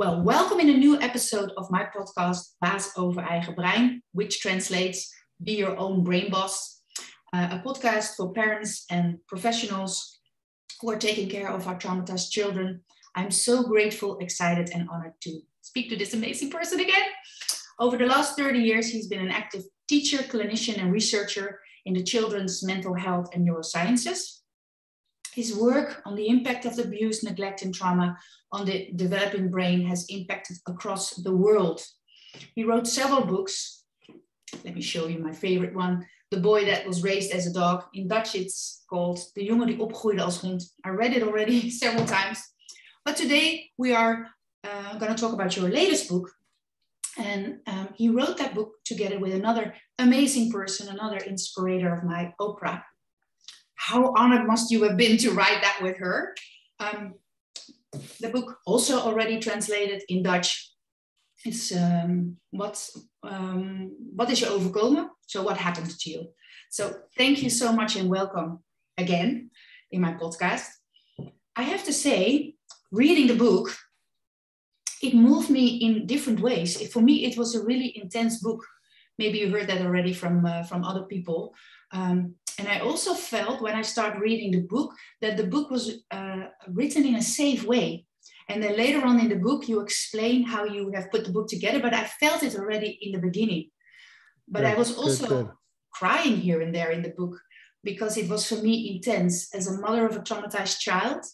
Well, welcome in a new episode of my podcast, Baas over eigen Brein, which translates Be Your Own Brain Boss, a podcast for parents and professionals who are taking care of our traumatized children. I'm so grateful, excited, and honored to speak to this amazing person again. Over the last 30 years, he's been an active teacher, clinician, and researcher in the children's mental health and neurosciences. His work on the impact of abuse, neglect, and trauma on the developing brain has impacted across the world. He wrote several books. Let me show you my favorite one. The Boy That Was Raised as a Dog. In Dutch, it's called De jongen die opgroeide als hond. I read it already several times. But today we are going to talk about your latest book. And he wrote that book together with another amazing person, another inspirator of mine, Oprah. How honored must you have been to write that with her? The book also already translated in Dutch. It's what is je overkomen? So what happened to you? So thank you so much and welcome again in my podcast. I have to say, reading the book, it moved me in different ways. For me, it was a really intense book. Maybe you heard that already from other people. And I also felt when I started reading the book that the book was written in a safe way. And then later on in the book, you explain how you have put the book together, but I felt it already in the beginning. But I was also crying here and there in the book because it was for me intense. As a mother of a traumatized child,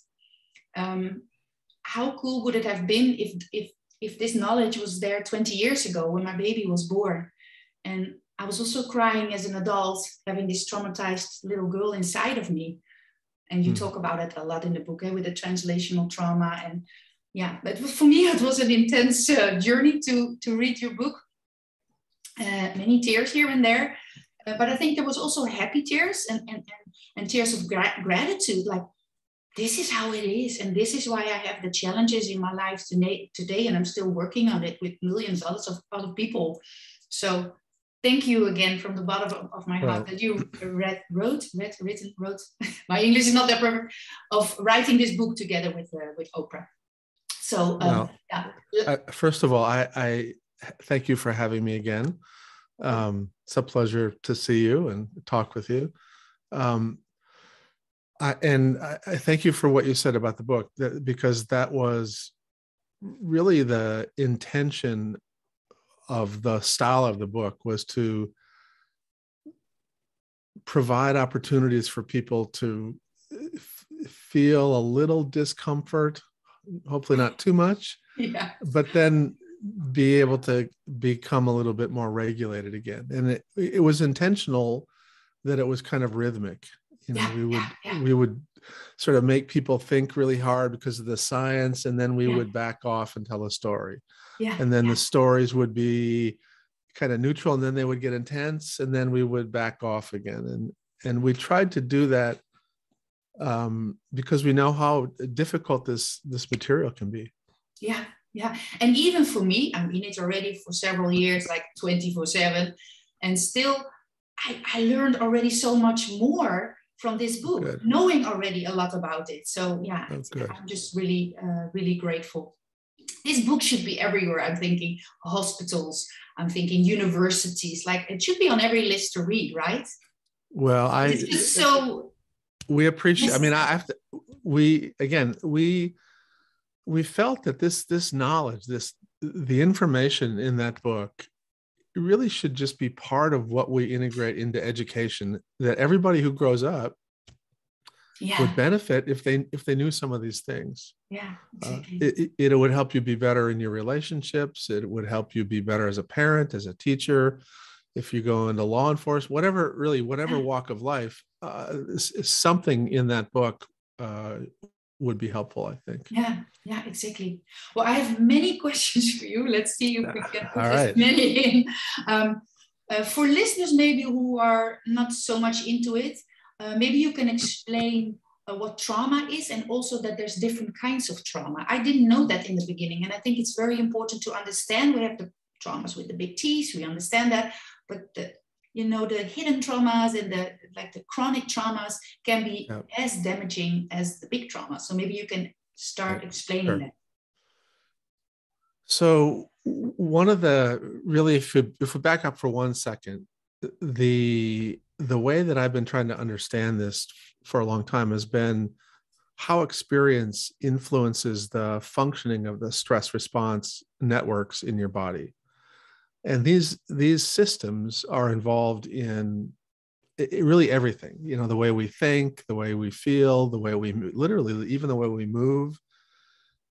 how cool would it have been if this knowledge was there 20 years ago when my baby was born? And I was also crying as an adult, having this traumatized little girl inside of me. And you talk about it a lot in the book, with the translational trauma. And yeah, but for me, it was an intense journey to read your book. Many tears here and there. But I think there was also happy tears and tears of gratitude. Like, this is how it is. And this is why I have the challenges in my life today. And I'm still working on it with millions of other people. So thank you again from the bottom of my heart that you wrote. My English is not that perfect, of writing this book together with Oprah. So, first of all, I thank you for having me again. It's a pleasure to see you and talk with you. I thank you for what you said about the book, because that was really the intention of the style of the book, was to provide opportunities for people to feel a little discomfort, hopefully not too much, but then be able to become a little bit more regulated again. And it was intentional that it was kind of rhythmic. You know, we would sort of make people think really hard because of the science, and then we would back off and tell a story. And then the stories would be kind of neutral, and then they would get intense, and then we would back off again. And we tried to do that because we know how difficult this material can be. Yeah. And even for me, I'm in it already for several years, like 24/7. And still, I learned already so much more from this book, knowing already a lot about it. So I'm just really, really grateful. This book should be everywhere. I'm thinking hospitals, I'm thinking universities, like it should be on every list to read, right? Well, it's just so we appreciate, I mean, we felt that this knowledge, the information in that book really should just be part of what we integrate into education, that everybody who grows up would benefit if they knew some of these things. Exactly. It would help you be better in your relationships. It would help you be better as a parent, as a teacher, if you go into law enforcement, whatever walk of life, something in that book would be helpful, I think. Yeah, exactly. Well, I have many questions for you. Let's see if we can put as many in. For listeners maybe who are not so much into it, maybe you can explain what trauma is, and also that there's different kinds of trauma. I didn't know that in the beginning, and I think it's very important to understand. We have the traumas with the big T's, we understand that, but the hidden traumas and the chronic traumas can be as damaging as the big trauma. So maybe you can start explaining that. So one of the really, if we back up for 1 second, the way that I've been trying to understand this for a long time has been how experience influences the functioning of the stress response networks in your body. And these systems are involved in really everything, the way we think, the way we feel, the way we literally, even the way we move.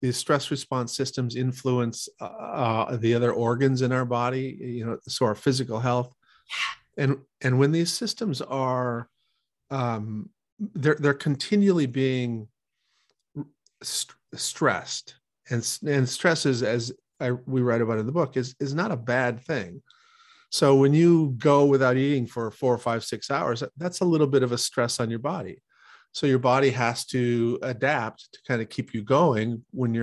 These stress response systems influence the other organs in our body, so our physical health. And when these systems are, they're continually being stressed, and stress is, as we write about in the book, is not a bad thing. So when you go without eating for 4 or 5, 6 hours, that's a little bit of a stress on your body. So your body has to adapt to kind of keep you going when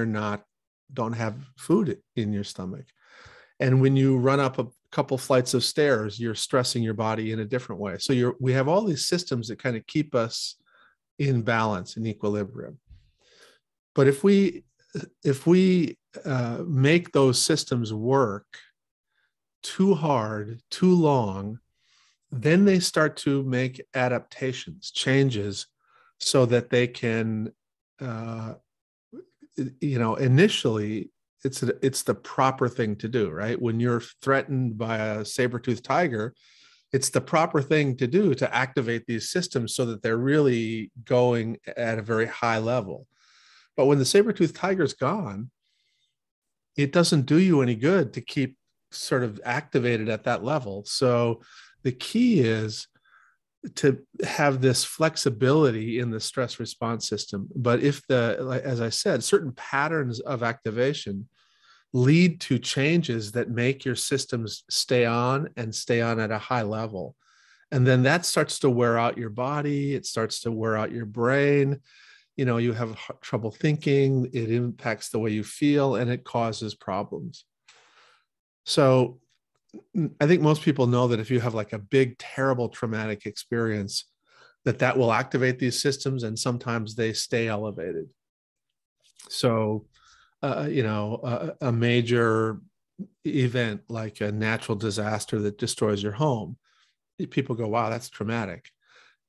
don't have food in your stomach. And when you run up a couple flights of stairs, you're stressing your body in a different way. So we have all these systems that kind of keep us in balance, in equilibrium. But if we make those systems work too hard, too long, then they start to make adaptations, changes, so that they can, initially it's the proper thing to do, right? When you're threatened by a saber-toothed tiger, it's the proper thing to do to activate these systems so that they're really going at a very high level. But when the saber-toothed tiger's gone, it doesn't do you any good to keep sort of activated at that level. So the key is to have this flexibility in the stress response system. But if as I said, certain patterns of activation lead to changes that make your systems stay on at a high level. And then that starts to wear out your body. It starts to wear out your brain. You have trouble thinking. It impacts the way you feel, and it causes problems. So I think most people know that if you have like a big, terrible traumatic experience, that will activate these systems, and sometimes they stay elevated. So, a major event like a natural disaster that destroys your home, people go, wow, that's traumatic.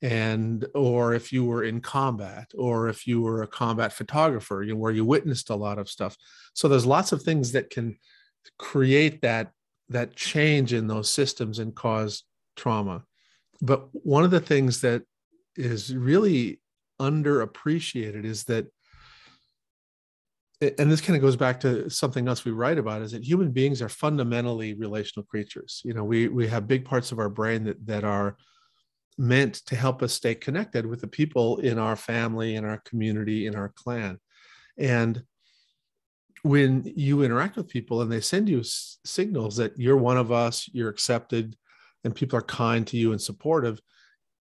Or if you were in combat, or if you were a combat photographer, where you witnessed a lot of stuff. So there's lots of things that can create that change in those systems and cause trauma. But one of the things that is really underappreciated is that, and this kind of goes back to something else we write about, is that human beings are fundamentally relational creatures. We have big parts of our brain that are meant to help us stay connected with the people in our family, in our community, in our clan. And when you interact with people and they send you signals that you're one of us, you're accepted, and people are kind to you and supportive,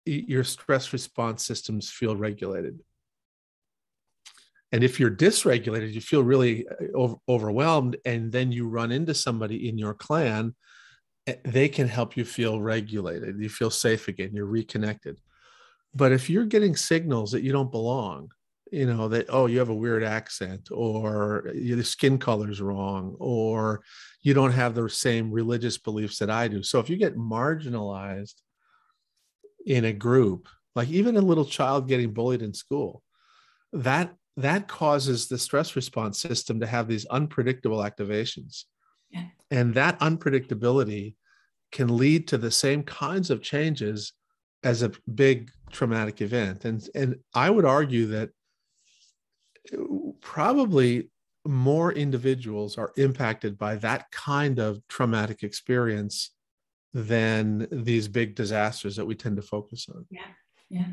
your stress response systems feel regulated. And if you're dysregulated, you feel really overwhelmed, and then you run into somebody in your clan, they can help you feel regulated. You feel safe again, you're reconnected. But if you're getting signals that you don't belong, that, oh, you have a weird accent, or your skin color's wrong, or you don't have the same religious beliefs that I do. So if you get marginalized in a group, like even a little child getting bullied in school, that causes the stress response system to have these unpredictable activations. Yeah. And that unpredictability can lead to the same kinds of changes as a big traumatic event. And I would argue that probably more individuals are impacted by that kind of traumatic experience than these big disasters that we tend to focus on. Yeah.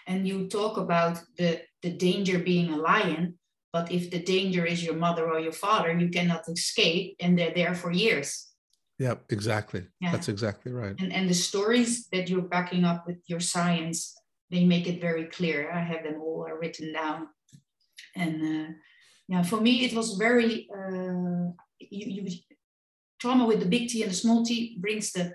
And you talk about the danger being a lion, but if the danger is your mother or your father, you cannot escape, and they're there for years. Yeah, exactly. Yeah. That's exactly right. And the stories that you're backing up with your science, they make it very clear. I have them all written down. And for me, it was very, trauma with the big T and the small T brings the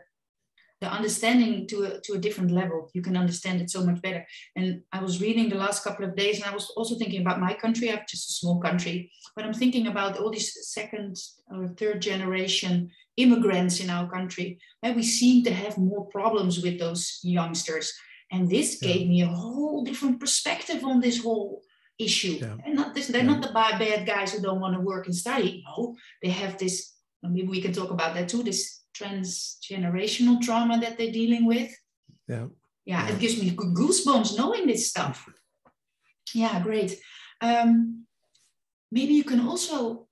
the understanding to a different level. You can understand it so much better. And I was reading the last couple of days, and I was also thinking about my country. I have just a small country, but I'm thinking about all these second or third generation immigrants in our country. And we seem to have more problems with those youngsters. And this gave me a whole different perspective on this whole issue. Yeah. And they're not the bad guys who don't want to work and study. No, they have this, maybe we can talk about that too, this transgenerational trauma that they're dealing with. Yeah, it gives me goosebumps knowing this stuff. Yeah, great. Maybe you can also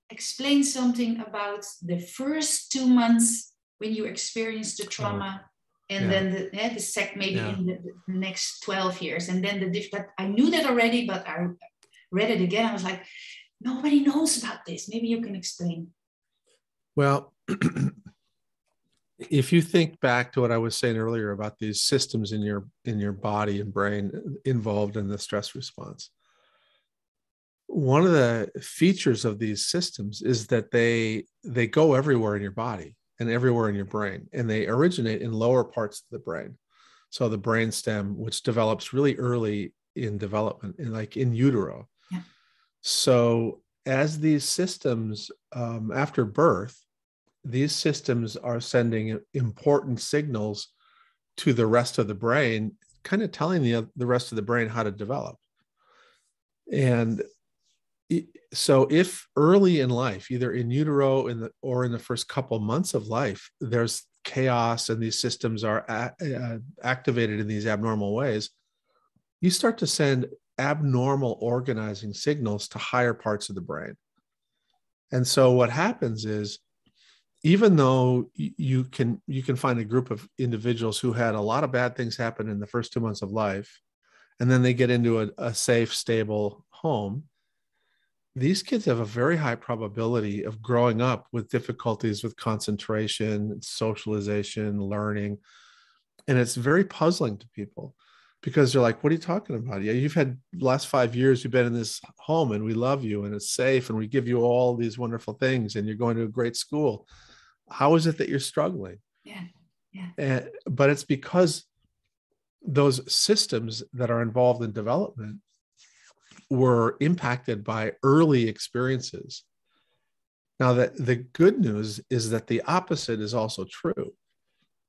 explain something about the first 2 months when you experienced the trauma, and then the maybe in the next 12 years, and then that I knew that already, but I read it again. I was like, nobody knows about this. Maybe you can explain. Well, if you think back to what I was saying earlier about these systems in your body and brain involved in the stress response, one of the features of these systems is that they go everywhere in your body and everywhere in your brain, and they originate in lower parts of the brain. So the brainstem, which develops really early in development, like in utero. Yeah. So as these systems, after birth, these systems are sending important signals to the rest of the brain, kind of telling the rest of the brain how to develop. And so if early in life, either in utero or in the first couple months of life, there's chaos and these systems are activated in these abnormal ways, you start to send abnormal organizing signals to higher parts of the brain. And so what happens is, even though you can find a group of individuals who had a lot of bad things happen in the first 2 months of life, and then they get into a safe, stable home, these kids have a very high probability of growing up with difficulties with concentration, socialization, learning. And it's very puzzling to people because they're like, what are you talking about? Yeah, you've had the last 5 years, you've been in this home and we love you and it's safe and we give you all these wonderful things and you're going to a great school. How is it that you're struggling? But it's because those systems that are involved in development were impacted by early experiences. Now, the good news is that the opposite is also true.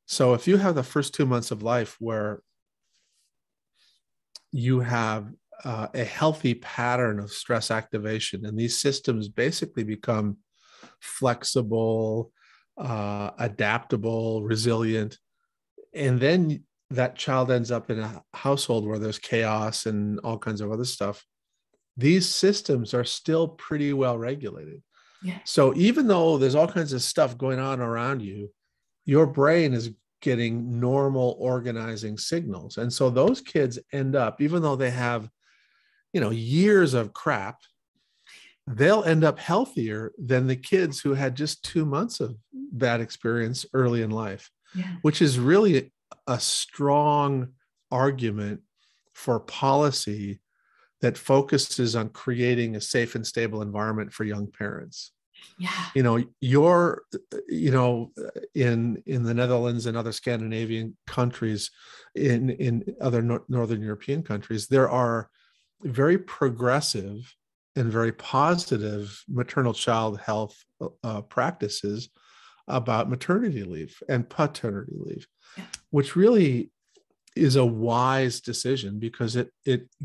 So if you have the first 2 months of life where you have a healthy pattern of stress activation, and these systems basically become flexible, adaptable, resilient, and then that child ends up in a household where there's chaos and all kinds of other stuff, these systems are still pretty well regulated. Yeah. So even though there's all kinds of stuff going on around you, your brain is getting normal organizing signals. And so those kids end up, even though they have, years of crap, they'll end up healthier than the kids who had just 2 months of bad experience early in life, which is really a strong argument for policy that focuses on creating a safe and stable environment for young parents. Yeah. In the Netherlands and other Scandinavian countries, in other Northern European countries, there are very progressive and very positive maternal child health practices about maternity leave and paternity leave, which really is a wise decision because it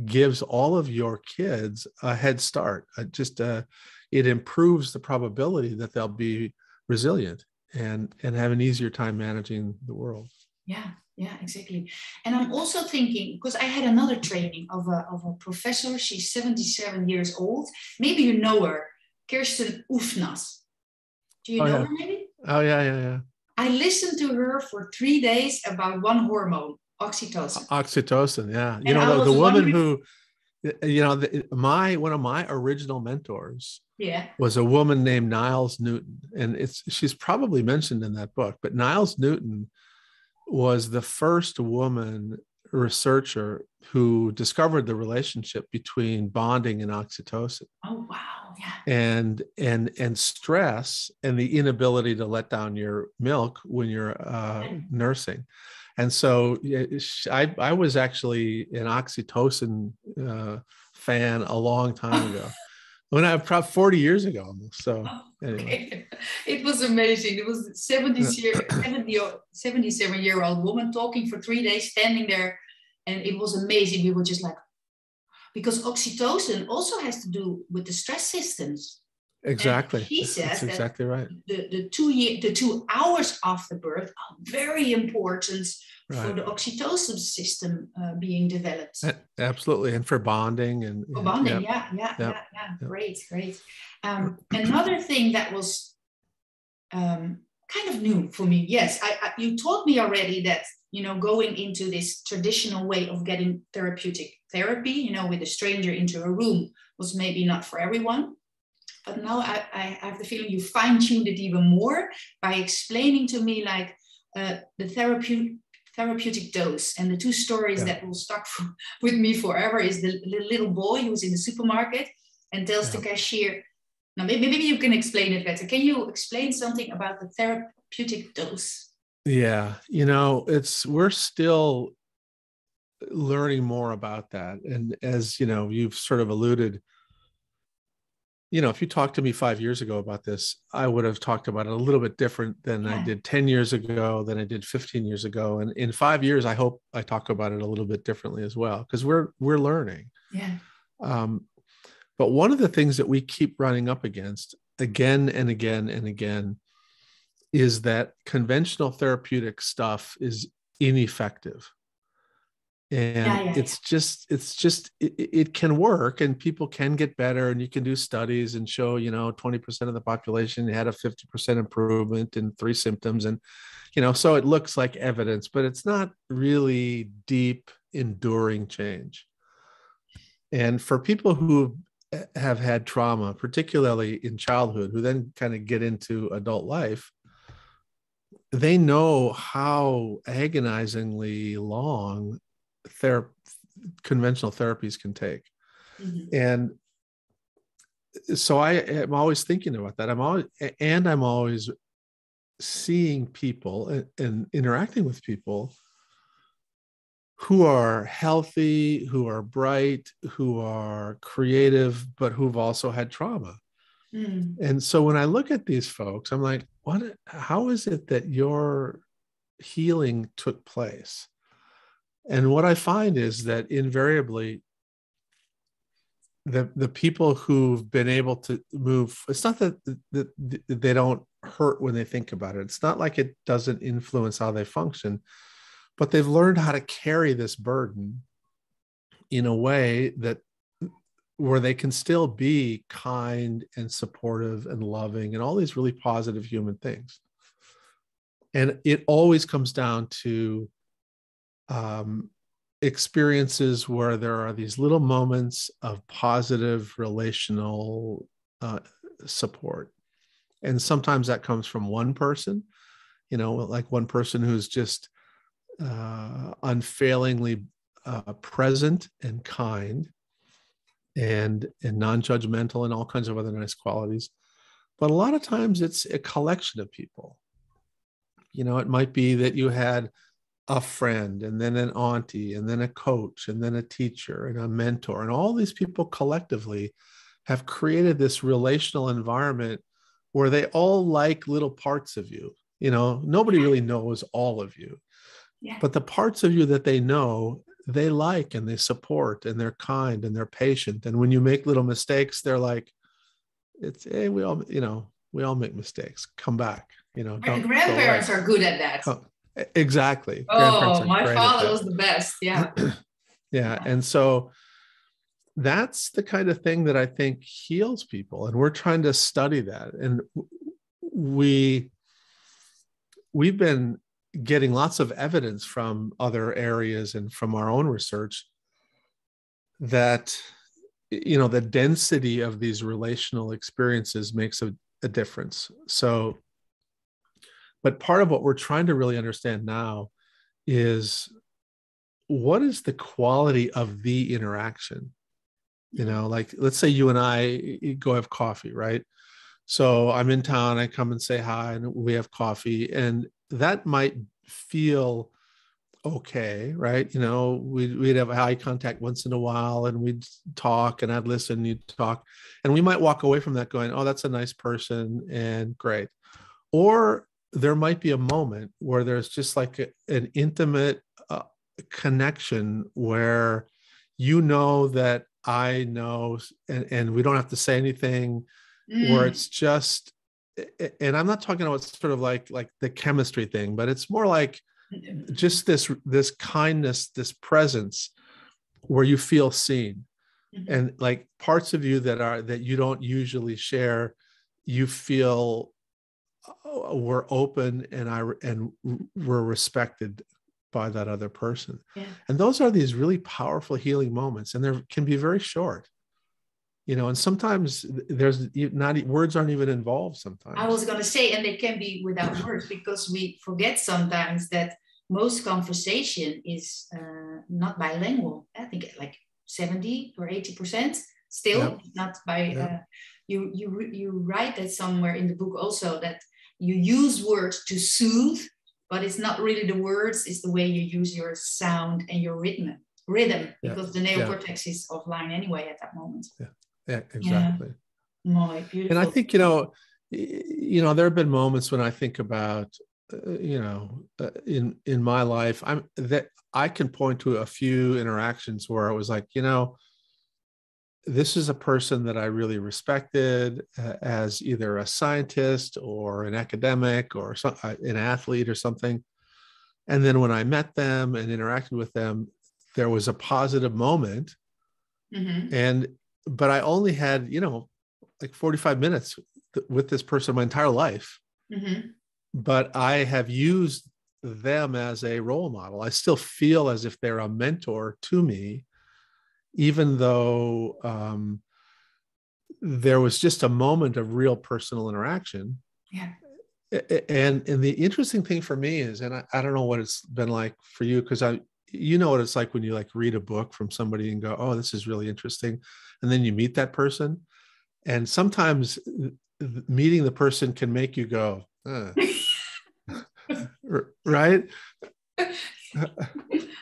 gives all of your kids a head start. It improves the probability that they'll be resilient and have an easier time managing the world. Yeah, exactly. And I'm also thinking, because I had another training of a professor. She's 77 years old. Maybe you know her, Kirsten Oefnas. Do you know her maybe? Oh, yeah. I listened to her for 3 days about one hormone, oxytocin. Oxytocin, yeah. The woman who, one of my original mentors was a woman named Niles Newton. And she's probably mentioned in that book, but Niles Newton was the first woman researcher who discovered the relationship between bonding and oxytocin. Oh, wow. and stress and the inability to let down your milk when you're nursing. And so I was actually an Oxytocin fan a long time ago. When I probably 40 years ago almost. So anyway. It was amazing. It was a 77-year-old woman talking for 3 days, standing there. And it was amazing. We were just like, because oxytocin also has to do with the stress systems. Exactly. And she says that's exactly right. The 2 hours after birth are very important for the oxytocin system being developed. Absolutely. And for bonding. For bonding, yeah. Great. Another thing that was kind of new for me. Yes, you told me already that, going into this traditional way of getting therapeutic therapy, with a stranger into a room was maybe not for everyone. But now I have the feeling you fine-tuned it even more by explaining to me like the therapeutic dose. And the two stories that will stuck with me forever is the little boy who's in the supermarket and tells the cashier, now maybe you can explain it better. Can you explain something about the therapeutic dose? Yeah, we're still learning more about that. And as you've sort of alluded, if you talked to me 5 years ago about this, I would have talked about it a little bit different than I did 10 years ago, than I did 15 years ago. And in 5 years, I hope I talk about it a little bit differently as well, because we're learning. Yeah. But one of the things that we keep running up against again and again and again is that conventional therapeutic stuff is ineffective. And it can work and people can get better, and you can do studies and show 20% of the population had a 50% improvement in 3 symptoms, and so it looks like evidence, but it's not really deep, enduring change. And for people who have had trauma, particularly in childhood, who then kind of get into adult life, they know how agonizingly long conventional therapies can take. Mm-hmm. And so I am always thinking about that. I'm always seeing people and interacting with people who are healthy, who are bright, who are creative, but who've also had trauma. Mm. And so when I look at these folks, I'm like, how is it that your healing took place? And what I find is that invariably the people who've been able to move, it's not that they don't hurt when they think about it. It's not like it doesn't influence how they function, but they've learned how to carry this burden in a way where they can still be kind and supportive and loving and all these really positive human things. And it always comes down to experiences where there are these little moments of positive relational support. And sometimes that comes from one person, like one person who's just unfailingly present and kind and non-judgmental and all kinds of other nice qualities. But a lot of times it's a collection of people. It might be that you had a friend and then an auntie and then a coach and then a teacher and a mentor, and all these people collectively have created this relational environment where they all like little parts of you. Nobody really knows all of you, but the parts of you that they know, they like and they support and they're kind and they're patient. And when you make little mistakes, they're like, hey, we all make mistakes. Come back. Grandparents are good at that. Exactly. Oh, my father was the best. Yeah. Yeah. And so that's the kind of thing that I think heals people. And we're trying to study that. And we've been getting lots of evidence from other areas and from our own research that, the density of these relational experiences makes a difference. So, but part of what we're trying to really understand now is what is the quality of the interaction? You know, like let's say you and I go have coffee, right? So I'm in town, I come and say hi, and we have coffee, and that might feel okay, right? You know, we'd have eye contact once in a while, and we'd talk, and I'd listen, you'd talk, and we might walk away from that going, oh, that's a nice person, and great. Or there might be a moment where there's just like an intimate connection where you know that I know, and we don't have to say anything, where it's just, and I'm not talking about sort of like the chemistry thing, but it's more like just this kindness, this presence where you feel seen, and like parts of you that you don't usually share, you feel were open and were respected by that other person. Yeah. And those are these really powerful healing moments, and they can be very short, you know, and sometimes there's not, words aren't even involved sometimes. I was going to say, and they can be without words, because we forget sometimes that most conversation is not bilingual. I think like 70 or 80% still, not by, you write that somewhere in the book also, that you use words to soothe, but it's not really the words, it's the way you use your sound and your rhythm, because the neocortex is offline anyway at that moment. Yeah, exactly. Yeah. Beautiful. And I think, you know, there have been moments when I think about, in my life, I can point to a few interactions where it was like, you know, this is a person that I really respected as either a scientist or an academic or an athlete or something. And then when I met them and interacted with them, there was a positive moment. But I only had, you know, like 45 minutes with this person my entire life. But I have used them as a role model. I still feel as if they're a mentor to me, even though there was just a moment of real personal interaction. Yeah. And the interesting thing for me is, and I don't know what it's been like for you, because you know what it's like when you like read a book from somebody and go, oh, this is really interesting. And then you meet that person. And sometimes meeting the person can make you go, right?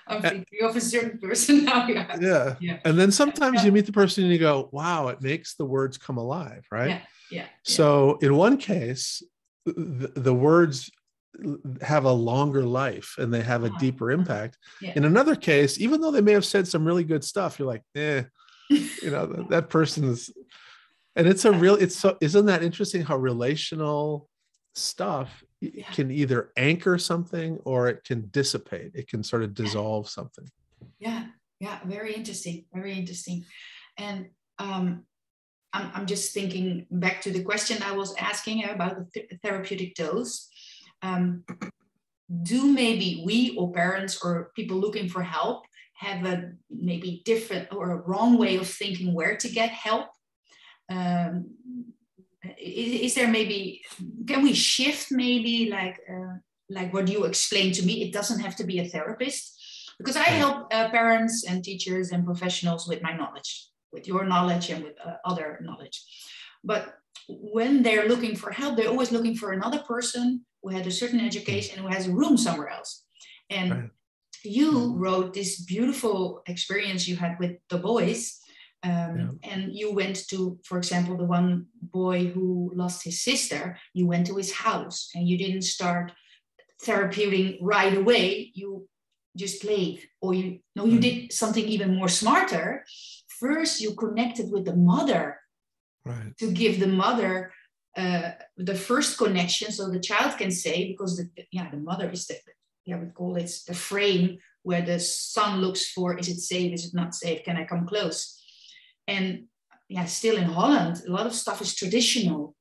I'm thinking of a certain person now. Yeah. And then sometimes you meet the person and you go, wow, it makes the words come alive, right? Yeah. So in one case, the words have a longer life and they have a deeper impact. In another case, even though they may have said some really good stuff, you're like, you know, that person is, and isn't that interesting how relational stuff can either anchor something or it can dissipate. It can sort of dissolve something. Yeah. Very interesting. And I'm just thinking back to the question I was asking about the therapeutic dose. Do maybe we or parents or people looking for help have a maybe different or a wrong way of thinking where to get help? Is there maybe, can we shift maybe like what you explained to me? It doesn't have to be a therapist, because I help parents and teachers and professionals with my knowledge, with your knowledge and with other knowledge. But when they're looking for help, they're always looking for another person who had a certain education, who has a room somewhere else. And you wrote this beautiful experience you had with the boys. And you went to, for example, the one boy who lost his sister, you went to his house and you didn't start therapeuting right away. You just played, or you did something even more smarter. First, you connected with the mother to give the mother the first connection, so the child can say, because the mother is we call it the frame where the son looks for, is it safe, is it not safe, can I come close? And still in Holland, a lot of stuff is traditional.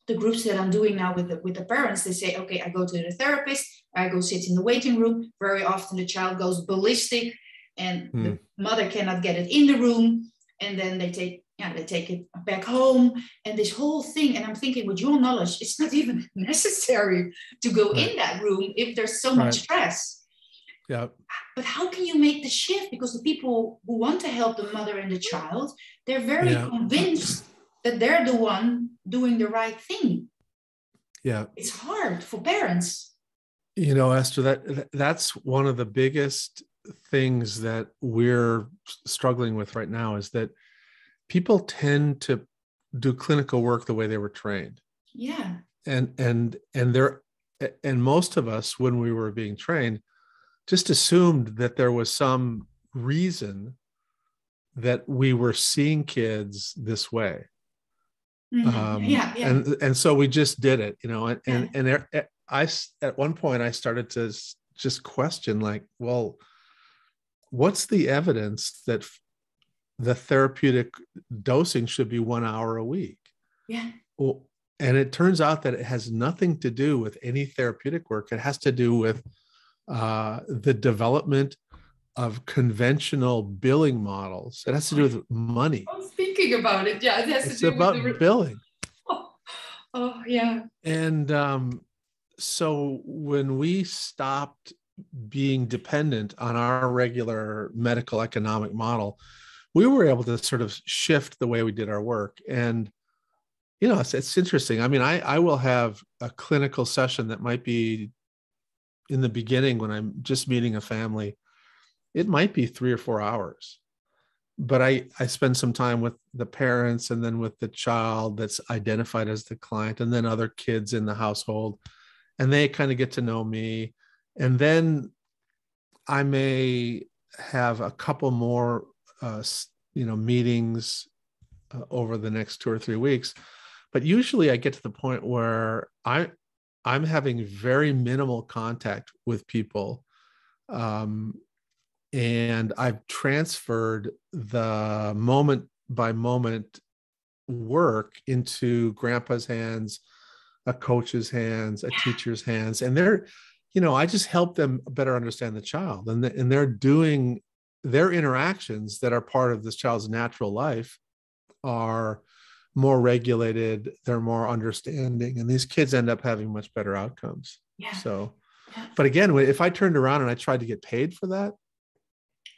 The groups that I'm doing now with the parents, they say, okay, I go to the therapist, I go sit in the waiting room. Very often the child goes ballistic and the mother cannot get it in the room. And then they take it back home. And this whole thing, and I'm thinking, with your knowledge, it's not even necessary to go in that room if there's so much stress. Yeah. But how can you make the shift? Because the people who want to help the mother and the child, they're very convinced that they're the one doing the right thing. Yeah. It's hard for parents. You know, Esther, that's one of the biggest things that we're struggling with right now, is that people tend to do clinical work the way they were trained. Yeah. And most of us, when we were being trained, just assumed that there was some reason that we were seeing kids this way. Mm-hmm. And so we just did it, you know, and I, at one point I started to just question, like, well, what's the evidence that the therapeutic dosing should be 1 hour a week? Yeah. Well, and it turns out that it has nothing to do with any therapeutic work. It has to do with the development of conventional billing models. It has to do with money. I was thinking about it. Yeah, it has it's to do about with billing. Oh, yeah. And so when we stopped being dependent on our regular medical economic model, we were able to sort of shift the way we did our work. And, you know, it's interesting. I mean, I will have a clinical session that might be, in the beginning when I'm just meeting a family, it might be 3 or 4 hours. But I spend some time with the parents, and then with the child that's identified as the client, and then other kids in the household, and they kind of get to know me. And then I may have a couple more, meetings over the next 2 or 3 weeks. But usually I get to the point where I'm having very minimal contact with people. And I've transferred the moment by moment work into grandpa's hands, a coach's hands, a teacher's hands. And they're, you know, I just help them better understand the child. And they're doing their interactions that are part of this child's natural life are more regulated. They're more understanding. And these kids end up having much better outcomes. Yeah. So, but again, if I turned around and I tried to get paid for that,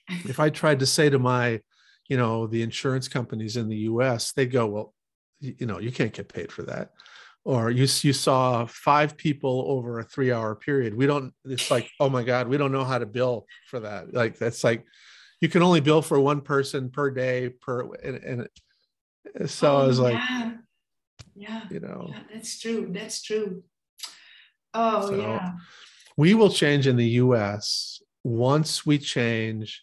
if I tried to say to my, you know, the insurance companies in the US, they'd go, well, you know, you can't get paid for that. Or you saw 5 people over a 3-hour period. It's like, oh my God, we don't know how to bill for that. Like, that's like, you can only bill for one person per day and so I was like, you know, that's true. Oh, so yeah. We will change in the US once we change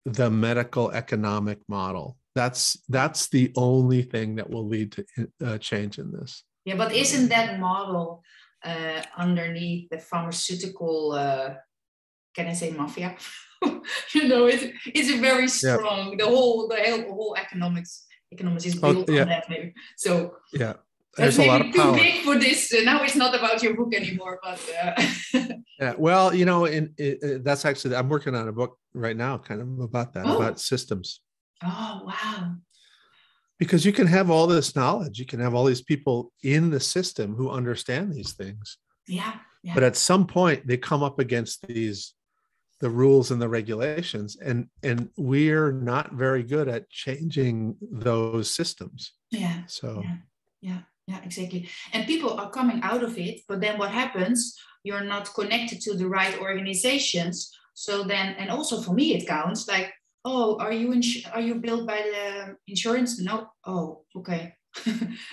the medical economic model. That's the only thing that will lead to change in this. Yeah, but isn't that model underneath the pharmaceutical, can I say mafia? You know, it's very strong. The whole economics is built on that, maybe. So yeah, there's a lot of power. Too big for this. Now it's not about your book anymore, but yeah. Well, you know, that's actually, I'm working on a book right now, kind of about that, about systems. Oh, wow. Because you can have all this knowledge, you can have all these people in the system who understand these things. Yeah. But at some point, they come up against the rules and the regulations, and we're not very good at changing those systems. Yeah. So. Yeah, exactly. And people are coming out of it, but then what happens? You're not connected to the right organizations. So then, and also for me, it counts like, oh, are you billed by the insurance? No. Oh, okay.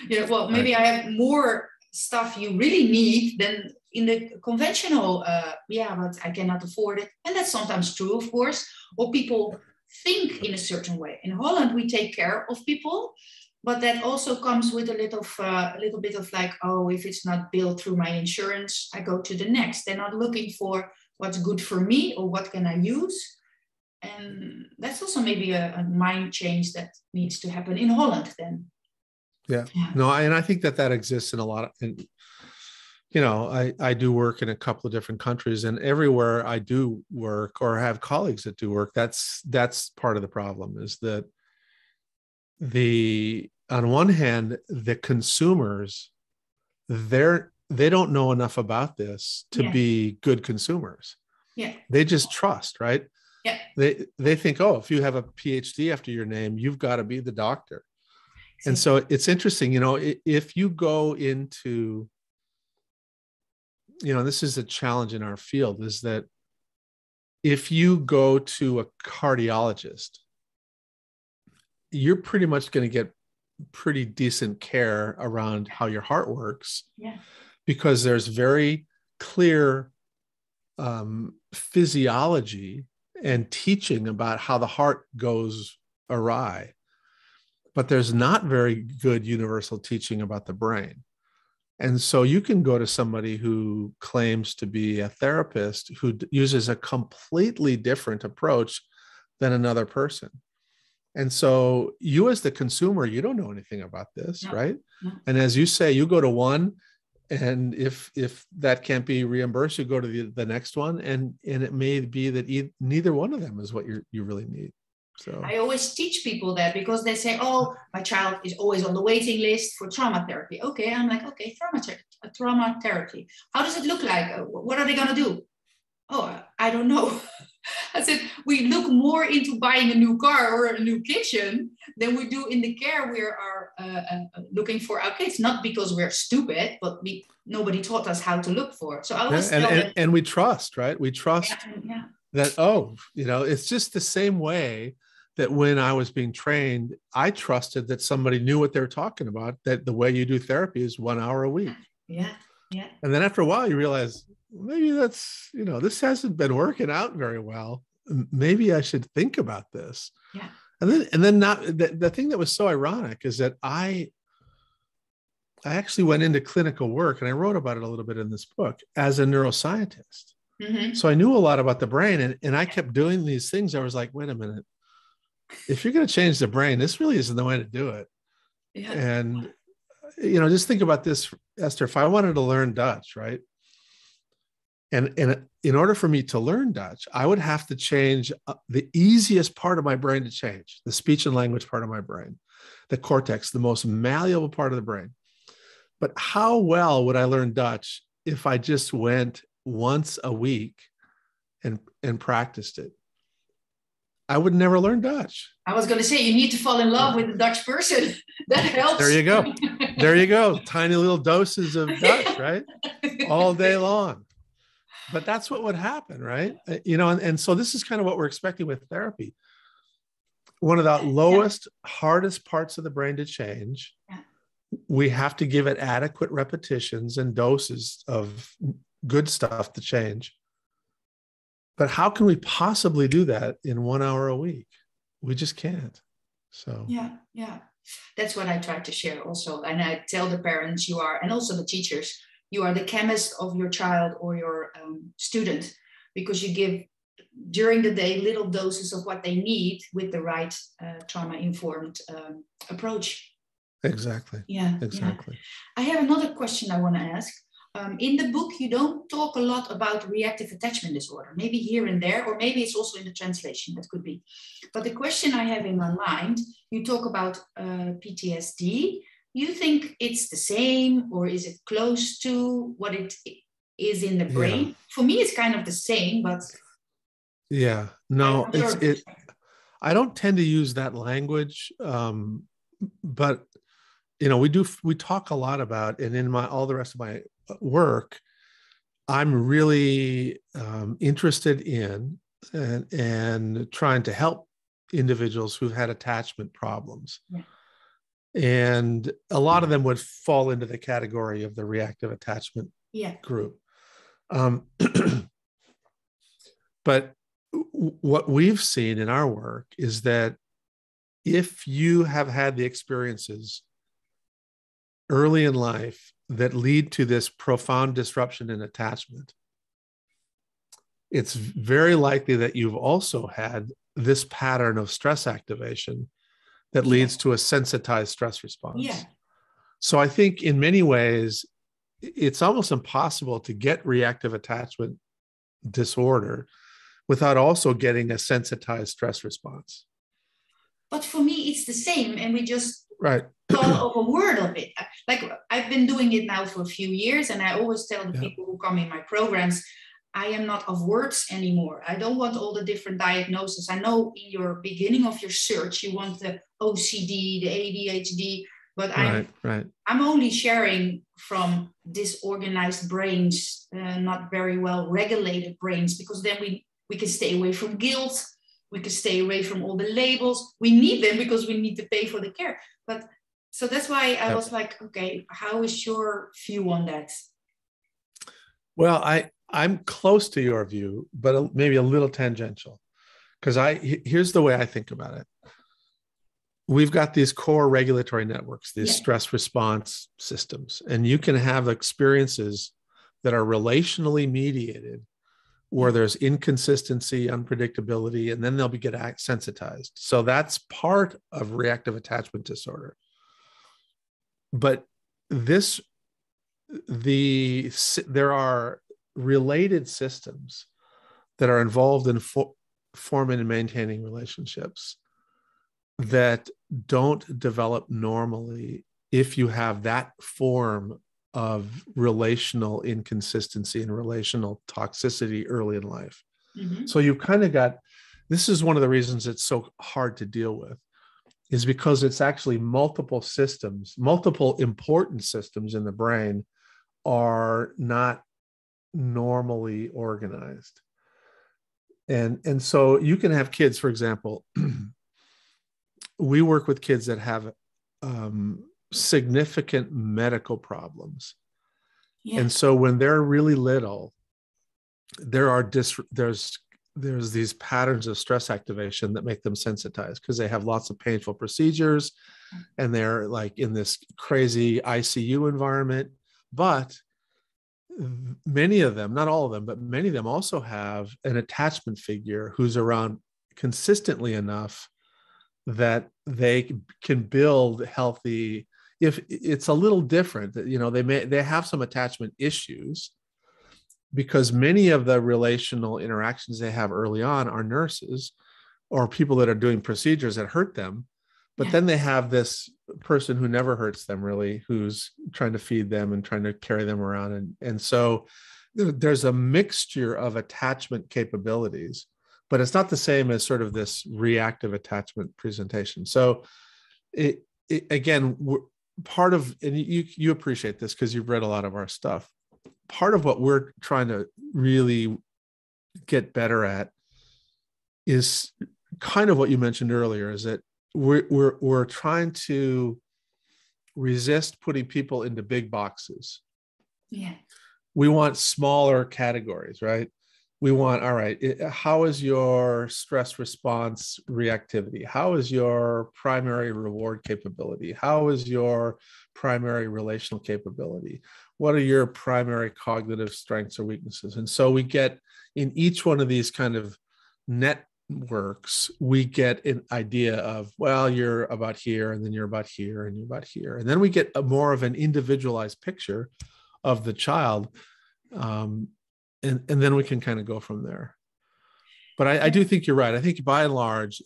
Yeah. Well, maybe I have more stuff you really need than in the conventional. But I cannot afford it, and that's sometimes true, of course. Or people think in a certain way. In Holland, we take care of people, but that also comes with a little bit of like, oh, if it's not billed through my insurance, I go to the next. They're not looking for what's good for me or what can I use. And that's also maybe a mind change that needs to happen in Holland then. Yeah. No, and I think that exists in a lot of, and, you know, I do work in a couple of different countries, and everywhere I do work or have colleagues that do work, that's part of the problem, is that on one hand, the consumers, they don't know enough about this to be good consumers. Yeah. They just trust, right? Yeah. They think, oh, if you have a PhD after your name, you've got to be the doctor. Exactly. And so it's interesting, you know, if you go into, you know, this is a challenge in our field, is that if you go to a cardiologist, you're pretty much going to get pretty decent care around how your heart works. Yeah. Because there's very clear physiology and teaching about how the heart goes awry. But there's not very good universal teaching about the brain. And so you can go to somebody who claims to be a therapist who uses a completely different approach than another person. And so you as the consumer, you don't know anything about this, No. right? No. And as you say, you go to one, and if that can't be reimbursed, you go to the next one, and it may be that neither one of them is what you really need. So I always teach people that, because they say, oh, my child is always on the waiting list for trauma therapy. Okay, I'm like, okay, trauma therapy. How does it look like? What are they going to do? Oh, I don't know. I said, we look more into buying a new car or a new kitchen than we do in the care we are looking for our kids. Not because we're stupid, but nobody taught us how to look for. So I always tell them, and we trust, right? We trust that, oh, you know, it's just the same way that when I was being trained, I trusted that somebody knew what they were talking about, that the way you do therapy is 1 hour a week. Yeah. Yeah. And then after a while, you realize, maybe that's, you know, this hasn't been working out very well. Maybe I should think about this. Yeah. And then not the thing that was so ironic is that I actually went into clinical work, and I wrote about it a little bit in this book as a neuroscientist. Mm-hmm. So I knew a lot about the brain, and I kept doing these things. I was like, wait a minute, if you're going to change the brain, this really isn't the way to do it. Yeah. And, you know, just think about this, Esther, if I wanted to learn Dutch, right? And in order for me to learn Dutch, I would have to change the easiest part of my brain to change, the speech and language part of my brain, the cortex, the most malleable part of the brain. But how well would I learn Dutch if I just went once a week and practiced it? I would never learn Dutch. I was going to say, you need to fall in love with a Dutch person. That helps. There you go. There you go. Tiny little doses of Dutch, right? All day long. But that's what would happen, right? You know, and so this is kind of what we're expecting with therapy. One of the lowest, hardest parts of the brain to change, we have to give it adequate repetitions and doses of good stuff to change. But how can we possibly do that in 1 hour a week? We just can't. So yeah. That's what I try to share also. And I tell the parents and also the teachers, you are the chemist of your child or your student, because you give during the day little doses of what they need with the right trauma-informed approach. Exactly. Yeah. Exactly. Yeah. I have another question I want to ask. In the book, you don't talk a lot about reactive attachment disorder, maybe here and there, or maybe it's also in the translation, that could be. But the question I have in my mind, you talk about PTSD. You think it's the same, or is it close to what it is in the brain? Yeah. For me, it's kind of the same, but... Yeah, no, I don't tend to use that language, but, you know, we talk a lot about, and in all the rest of my work, I'm really interested in and trying to help individuals who've had attachment problems. Yeah. And a lot of them would fall into the category of the reactive attachment group. But what we've seen in our work is that if you have had the experiences early in life that lead to this profound disruption in attachment, it's very likely that you've also had this pattern of stress activation that leads to a sensitized stress response. Yeah. So I think in many ways, it's almost impossible to get reactive attachment disorder without also getting a sensitized stress response. But for me, it's the same. And we just thought of a word of it. Like, I've been doing it now for a few years, and I always tell the people who come in my programs, I am not of words anymore. I don't want all the different diagnoses. I know in your beginning of your search, you want the OCD, the ADHD, but I'm only sharing from disorganized brains, not very well regulated brains, because then we can stay away from guilt. We can stay away from all the labels. We need them because we need to pay for the care. But so that's why I was like, okay, how is your view on that? Well, I'm close to your view, but maybe a little tangential, because here's the way I think about it. We've got these core regulatory networks, these stress response systems, and you can have experiences that are relationally mediated, where there's inconsistency, unpredictability, and then they'll get sensitized. So that's part of reactive attachment disorder. But there are related systems that are involved in forming and maintaining relationships that don't develop normally if you have that form of relational inconsistency and relational toxicity early in life. Mm-hmm. So you've kind of got, this is one of the reasons it's so hard to deal with, is because it's actually multiple systems, multiple important systems in the brain are not normally organized. And so you can have kids, for example, we work with kids that have significant medical problems. Yeah. And so when they're really little, there's these patterns of stress activation that make them sensitized because they have lots of painful procedures and they're like in this crazy ICU environment. But many of them, not all of them, but many of them also have an attachment figure who's around consistently enough that they can build healthy. If it's a little different, they have some attachment issues because many of the relational interactions they have early on are nurses or people that are doing procedures that hurt them. But then they have this person who never hurts them really, who's trying to feed them and trying to carry them around. And so there's a mixture of attachment capabilities, but it's not the same as sort of this reactive attachment presentation. So again, part of, and you appreciate this because you've read a lot of our stuff. Part of what we're trying to really get better at is kind of what you mentioned earlier, is that we're trying to resist putting people into big boxes. Yeah. We want smaller categories, right? We want, all right, how is your stress response reactivity? How is your primary reward capability? How is your primary relational capability? What are your primary cognitive strengths or weaknesses? And so we get in each one of these kind of networks, we get an idea of, well, you're about here, and then you're about here, and you're about here. And then we get a more of an individualized picture of the child. And then we can kind of go from there. But I do think you're right. I think by and large,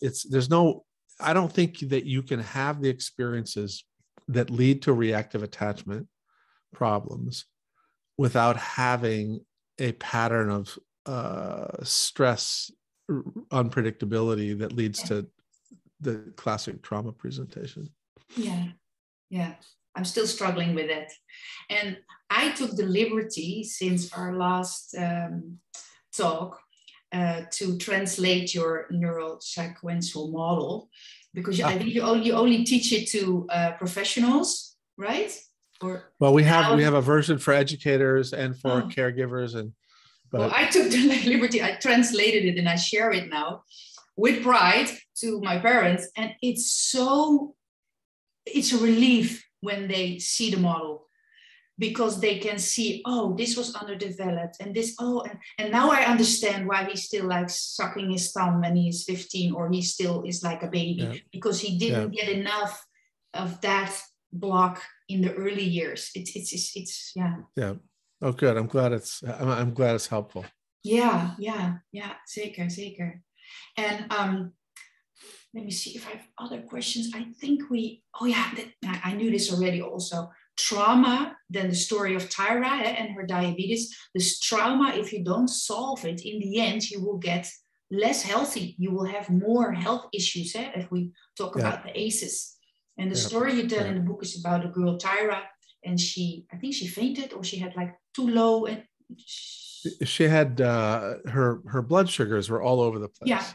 I don't think that you can have the experiences that lead to reactive attachment problems without having a pattern of stress unpredictability that leads to the classic trauma presentation. Yeah. I'm still struggling with it. And I took the liberty since our last talk to translate your neurosequential model, because I think you only teach it to professionals, right? Well, we have a version for educators and for caregivers. Well, I took the liberty, I translated it and I share it now with pride to my parents. And it's a relief when they see the model, because they can see, oh, this was underdeveloped, and this, and now I understand why he still likes sucking his thumb when he's 15, or he still is like a baby, because he didn't get enough of that block in the early years. It's. Oh, good. I'm glad it's helpful. Yeah. Zeker. And let me see if I have other questions. I think I knew this already also. trauma, then the story of Tyra and her diabetes, this trauma, if you don't solve it, in the end, you will get less healthy. You will have more health issues, if we talk about the ACEs. And the story you tell in the book is about a girl, Tyra, and I think she fainted, or she had like too low. And she had her blood sugars were all over the place.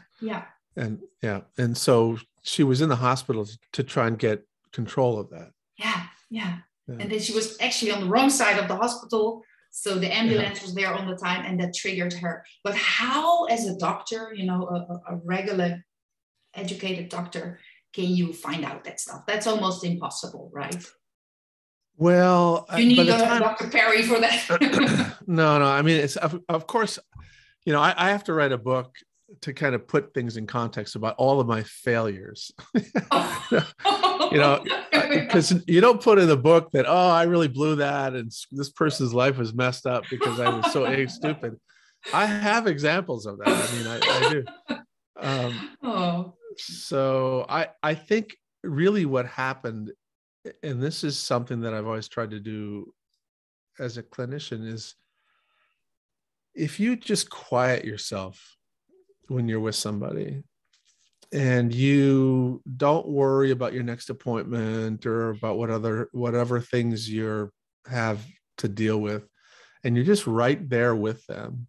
And so she was in the hospital to try and get control of that. And then she was actually on the wrong side of the hospital, so the ambulance was there on the time, and that triggered her. But how, as a doctor, a regular educated doctor, can you find out that stuff? That's almost impossible, right? Well, you need Dr. Perry for that. No. I mean, it's of course, I have to write a book to kind of put things in context about all of my failures. Because you don't put in the book that, I really blew that, and this person's life was messed up because I was so stupid. I have examples of that. I mean, I do. So I think really what happened, and this is something that I've always tried to do as a clinician, is if you just quiet yourself when you're with somebody and you don't worry about your next appointment or about whatever things you have to deal with, and you're just right there with them,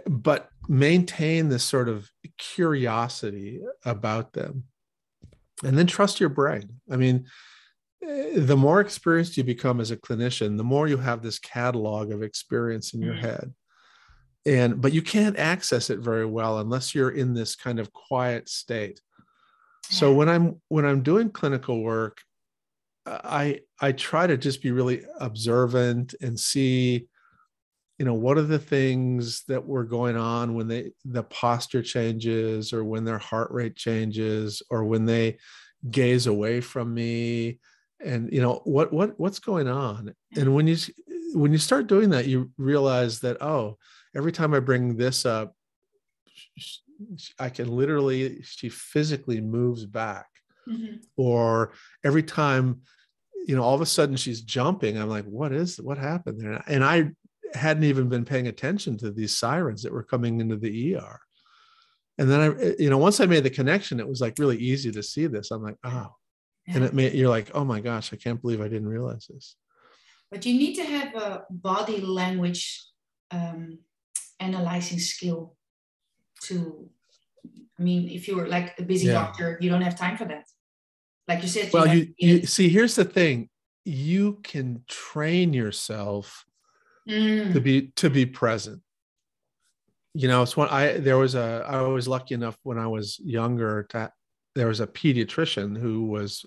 but maintain this sort of curiosity about them, and then trust your brain. I mean, the more experienced you become as a clinician, the more you have this catalog of experience in your head. But you can't access it very well unless you're in this kind of quiet state. So when I'm doing clinical work, I try to just be really observant and see, what are the things that were going on when the posture changes, or when their heart rate changes, or when they gaze away from me, and what's going on. And when you start doing that, you realize that, every time I bring this up, I can she physically moves back. Or every time, all of a sudden she's jumping, I'm like, what happened there? And I hadn't even been paying attention to these sirens that were coming into the ER. And then once I made the connection, it was like really easy to see this. I'm like, and you're like, oh my gosh, I can't believe I didn't realize this. But you need to have a body language analyzing skill if you're like a busy doctor, you don't have time for that. Like you said. Well, you see, here's the thing. You can train yourself to be present. It's I was lucky enough when I was younger there was a pediatrician who was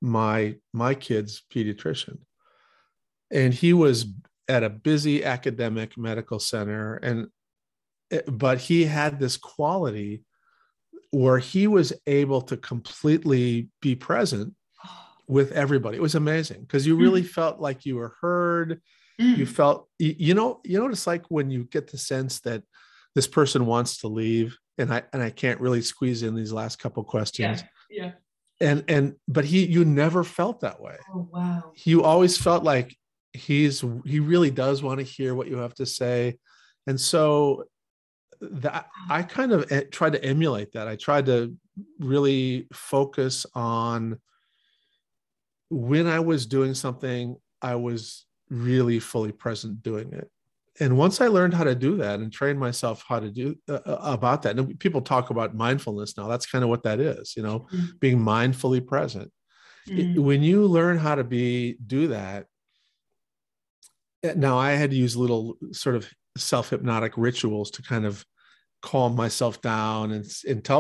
my kid's pediatrician. And he was at a busy academic medical center, but he had this quality where he was able to completely be present with everybody. It was amazing because you really felt like you were heard. You felt, what it's like when you get the sense that this person wants to leave, and I can't really squeeze in these last couple questions. But you never felt that way. Oh, wow. You always felt like he really does want to hear what you have to say. And so I kind of tried to emulate that. I tried to really focus on when I was doing something, I was really fully present doing it. And once I learned how to do that and train myself how to do about that, and people talk about mindfulness now, that's kind of what that is, being mindfully present. When you learn how to do that, now I had to use little sort of self-hypnotic rituals to kind of calm myself down and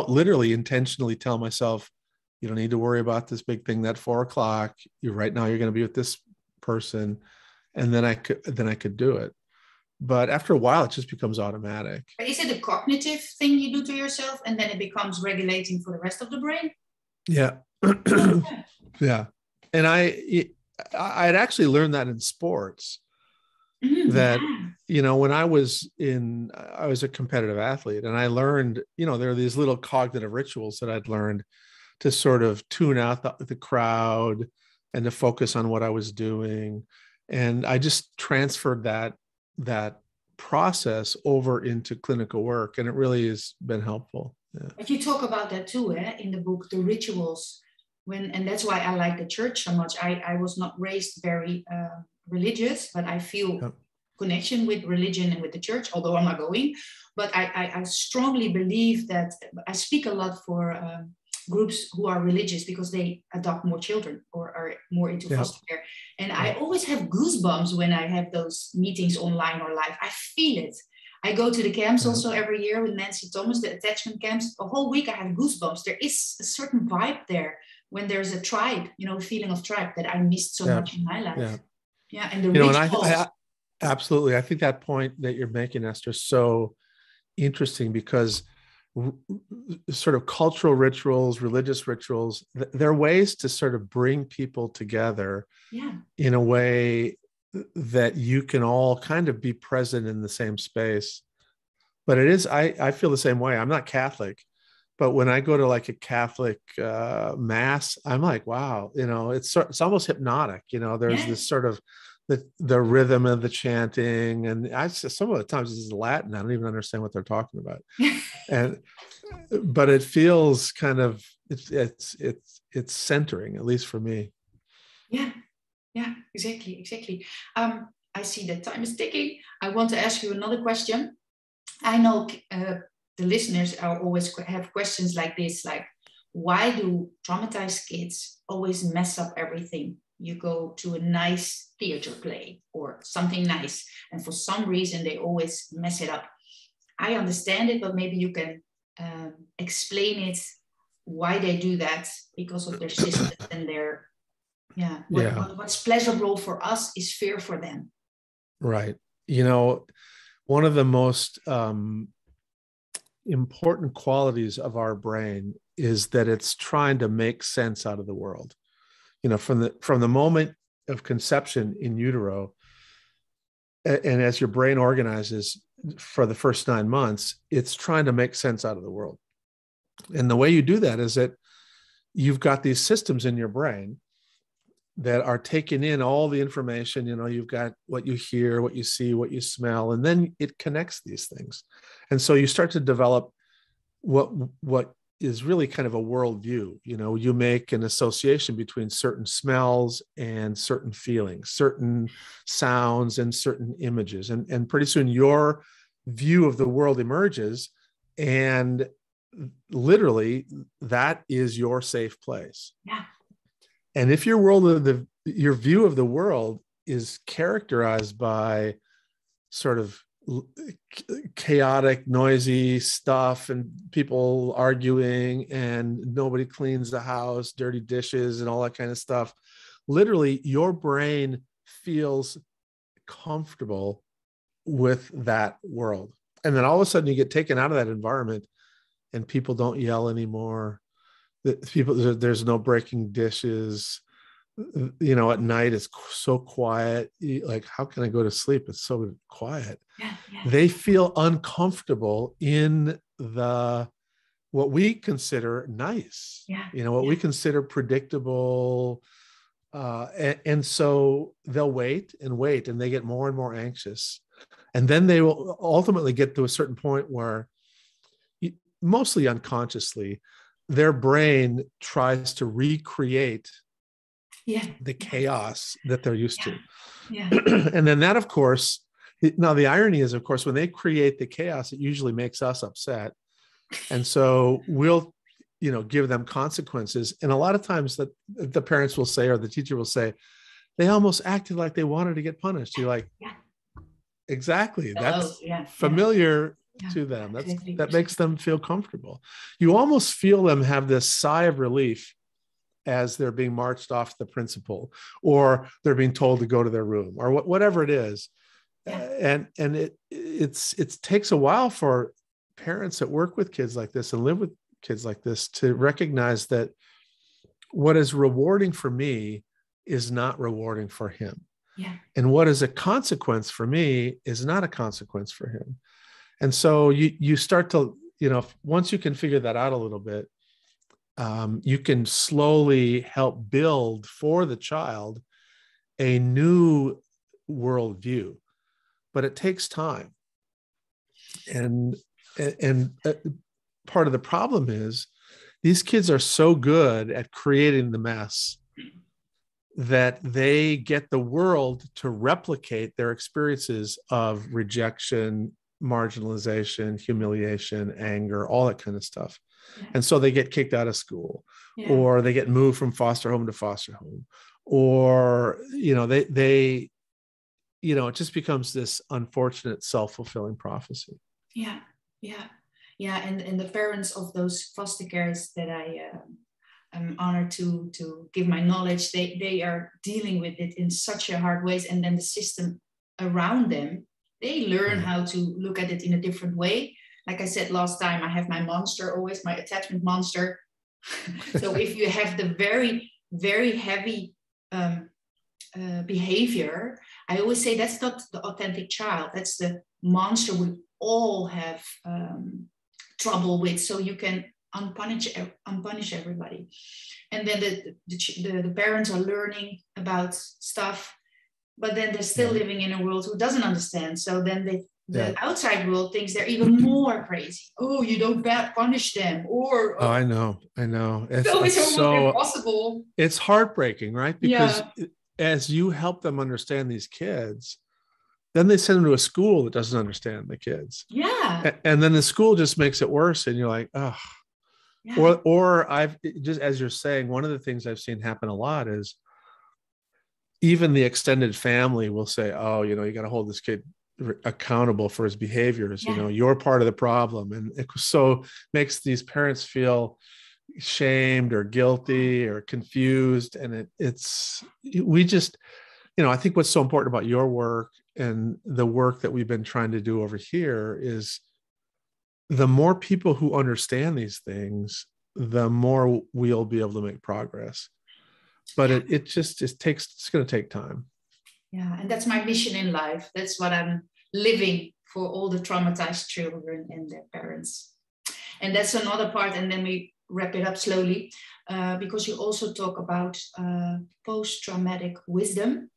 literally intentionally tell myself, you don't need to worry about this big thing, that 4 o'clock. Right now you're going to be with this person. And then I could do it. But after a while, it just becomes automatic. But is it a cognitive thing you do to yourself and then it becomes regulating for the rest of the brain? Yeah. Yeah. And I'd actually learned that in sports. That, when I was a competitive athlete, and I learned, there are these little cognitive rituals that I'd learned to sort of tune out the crowd, and to focus on what I was doing. And I just transferred that process over into clinical work, and it really has been helpful. Yeah. But you talk about that too, in the book, the rituals. And that's why I like the church so much. I was not raised very religious, but I feel connection with religion and with the church, although I'm not going. But I strongly believe that I speak a lot for groups who are religious because they adopt more children or are more into foster care. And I always have goosebumps when I have those meetings online or live. I feel it. I go to the camps also every year with Nancy Thomas, the attachment camps. A whole week I have goosebumps. There is a certain vibe there when there's a tribe, feeling of tribe that I missed so much in my life. Yeah, and the rituals. And I absolutely. I think that point that you're making, Esther, is so interesting because sort of cultural rituals, religious rituals, they're ways to sort of bring people together in a way that you can all kind of be present in the same space. But it is, I feel the same way. I'm not Catholic, but when I go to like a Catholic mass, I'm like, wow, it's almost hypnotic. There's this sort of the rhythm of the chanting, and some of the times it's Latin. I don't even understand what they're talking about. But it feels kind of it's centering, at least for me. Yeah, exactly. I see that time is ticking. I want to ask you another question. I know the listeners are always have questions like this, like, why do traumatized kids always mess up everything? You go to a nice theater play or something nice, and for some reason they always mess it up. I understand it, but maybe you can explain it, why they do that, because of their systems and their what's pleasurable for us is fear for them. Right. One of the most important qualities of our brain is that it's trying to make sense out of the world. From the moment of conception in utero, and as your brain organizes for the first 9 months, it's trying to make sense out of the world. And the way you do that is that you've got these systems in your brain that are taking in all the information. You've got what you hear, what you see, what you smell, and then it connects these things. And so you start to develop what is really kind of a worldview. You make an association between certain smells and certain feelings, certain sounds and certain images. And pretty soon your view of the world emerges, and literally that is your safe place. Yeah. And if your view of the world is characterized by sort of chaotic, noisy stuff and people arguing and nobody cleans the house, dirty dishes and all that kind of stuff, literally your brain feels comfortable with that world. And then all of a sudden you get taken out of that environment and people don't yell anymore. There's no breaking dishes. At night it's so quiet. Like, how can I go to sleep? It's so quiet. Yeah. They feel uncomfortable in what we consider nice. We consider predictable. And so they'll wait, and they get more and more anxious. And then they will ultimately get to a certain point where, mostly unconsciously, their brain tries to recreate the chaos that they're used to. And then that, of course, now the irony is, of course, when they create the chaos, it usually makes us upset. And so we'll, give them consequences. And a lot of times that the parents will say, or the teacher will say, they almost acted like they wanted to get punished. You're like, exactly. That's familiar to them. That makes them feel comfortable. You almost feel them have this sigh of relief as they're being marched off the principal, or they're being told to go to their room, or whatever it is. And it takes a while for parents that work with kids like this and live with kids like this to recognize that what is rewarding for me is not rewarding for him. And what is a consequence for me is not a consequence for him. And so you start to, once you can figure that out a little bit, you can slowly help build for the child a new worldview, but it takes time. And part of the problem is these kids are so good at creating the mess that they get the world to replicate their experiences of rejection, marginalization, humiliation, anger, all that kind of stuff. Yeah. And so they get kicked out of school, or they get moved from foster home to foster home, or, they it just becomes this unfortunate self-fulfilling prophecy. Yeah. And the parents of those foster carers that I'm honored to give my knowledge, they are dealing with it in such a hard ways. And then the system around them, they learn how to look at it in a different way. Like I said last time, I have my monster, always my attachment monster. So if you have the very, very heavy behavior, I always say that's not the authentic child. That's the monster we all have trouble with. So you can unpunish everybody. And then the parents are learning about stuff, but then they're still living in a world who doesn't understand. So then the outside world thinks they're even more crazy. Oh, you don't punish them, or I know. It's so impossible. It's heartbreaking, right? Because as you help them understand these kids, then they send them to a school that doesn't understand the kids. Yeah. And then the school just makes it worse, and you're like, oh. Yeah. Or I've just, as you're saying, one of the things I've seen happen a lot is even the extended family will say, oh, you got to hold this kid accountable for his behaviors. You're part of the problem. And it so makes these parents feel shamed or guilty or confused. And I think what's so important about your work and the work that we've been trying to do over here is the more people who understand these things, the more we'll be able to make progress. But it's going to take time. Yeah, and that's my mission in life. That's what I'm living for all the traumatized children and their parents. And that's another part. And then we wrap it up slowly, because you also talk about post-traumatic wisdom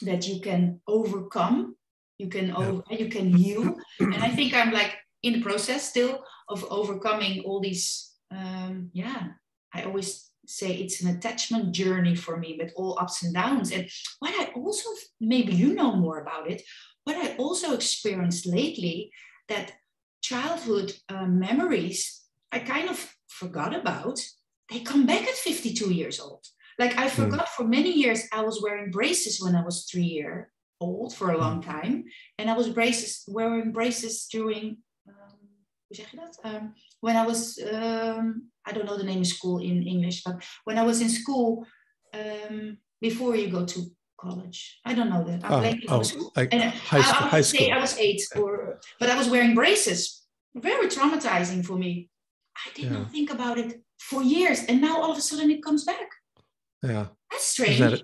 that you can overcome. You can heal. And I think I'm like in the process still of overcoming all these. I always say it's an attachment journey for me with all ups and downs. And what I also, maybe you know more about it, what I also experienced lately, that childhood memories I kind of forgot about, they come back at 52 years old. Like I forgot for many years I was wearing braces when I was 3 years old for a long time. And I was wearing braces during, when I was, I don't know the name of school in English, but when I was in school, before you go to college, I don't know that. I'm blanking on school. Like high school. I was 8, but I was wearing braces. Very traumatizing for me. I did not think about it for years, and now all of a sudden it comes back. Yeah, that's strange.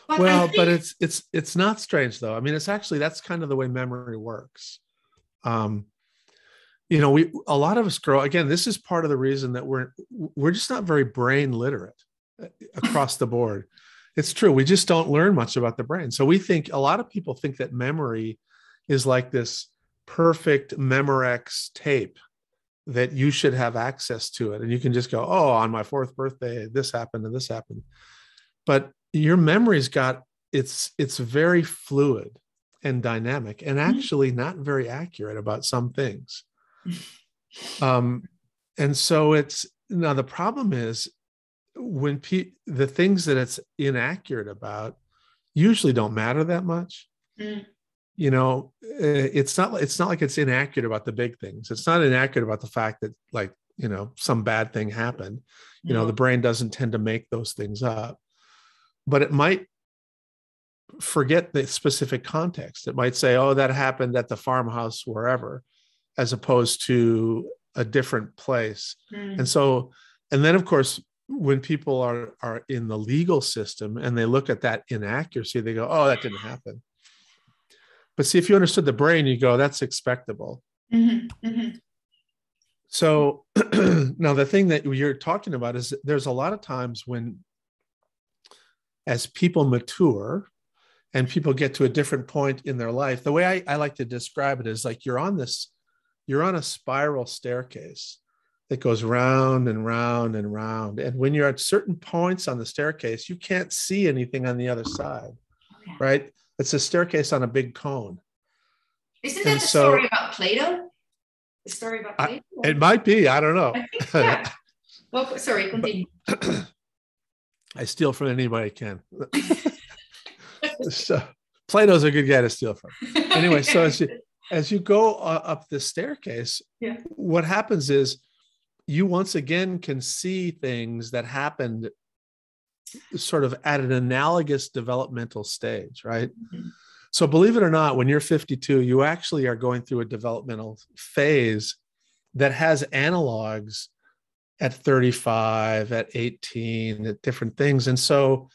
But it's not strange though. I mean, that's kind of the way memory works. A lot of us grow, again, this is part of the reason that we're just not very brain literate across the board. It's true. We just don't learn much about the brain. So a lot of people think that memory is like this perfect Memorex tape that you should have access to it. And you can just go, oh, on my 4th birthday, this happened and this happened. But your memory's it's very fluid and dynamic and actually not very accurate about some things. And so now the problem is when the things that it's inaccurate about usually don't matter that much. It's not like it's inaccurate about the big things. It's not inaccurate about the fact that, like, some bad thing happened. The brain doesn't tend to make those things up, but it might forget the specific context. It might say, oh, that happened at the farmhouse wherever, as opposed to a different place. And then of course, when people are in the legal system and they look at that inaccuracy, they go, oh, that didn't happen. But see, if you understood the brain, you go, that's expectable. So now the thing that you're talking about is there's a lot of times when, as people mature and people get to a different point in their life, the way I like to describe it is like you're on a spiral staircase that goes round and round and round. And when you're at certain points on the staircase, you can't see anything on the other side, right? It's a staircase on a big cone. Isn't that the story about Plato? The story about Plato? It might be. I don't know. I think, yeah. Well, sorry, continue. I steal from anybody I can. So Plato's a good guy to steal from. Anyway, so as you go up the staircase, what happens is you once again can see things that happened sort of at an analogous developmental stage, right? Mm-hmm. So believe it or not, when you're 52, you actually are going through a developmental phase that has analogs at 35, at 18, at different things. And so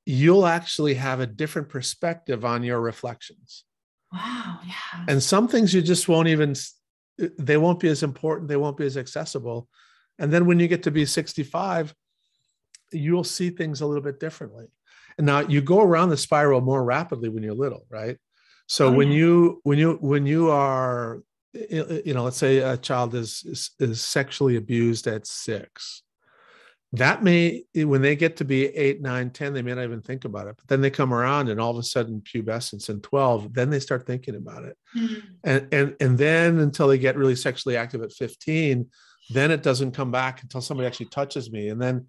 you'll actually have a different perspective on your reflections. Wow, yeah. And some things you just won't even, they won't be as important, they won't be as accessible. And then when you get to be 65, you'll see things a little bit differently. And now you go around the spiral more rapidly when you're little, right? So when you are, let's say a child is sexually abused at 6, that may, when they get to be 8, 9, 10, they may not even think about it. But then they come around and all of a sudden pubescence and 12, then they start thinking about it. Mm-hmm. And then until they get really sexually active at 15, then it doesn't come back until somebody actually touches me. And then,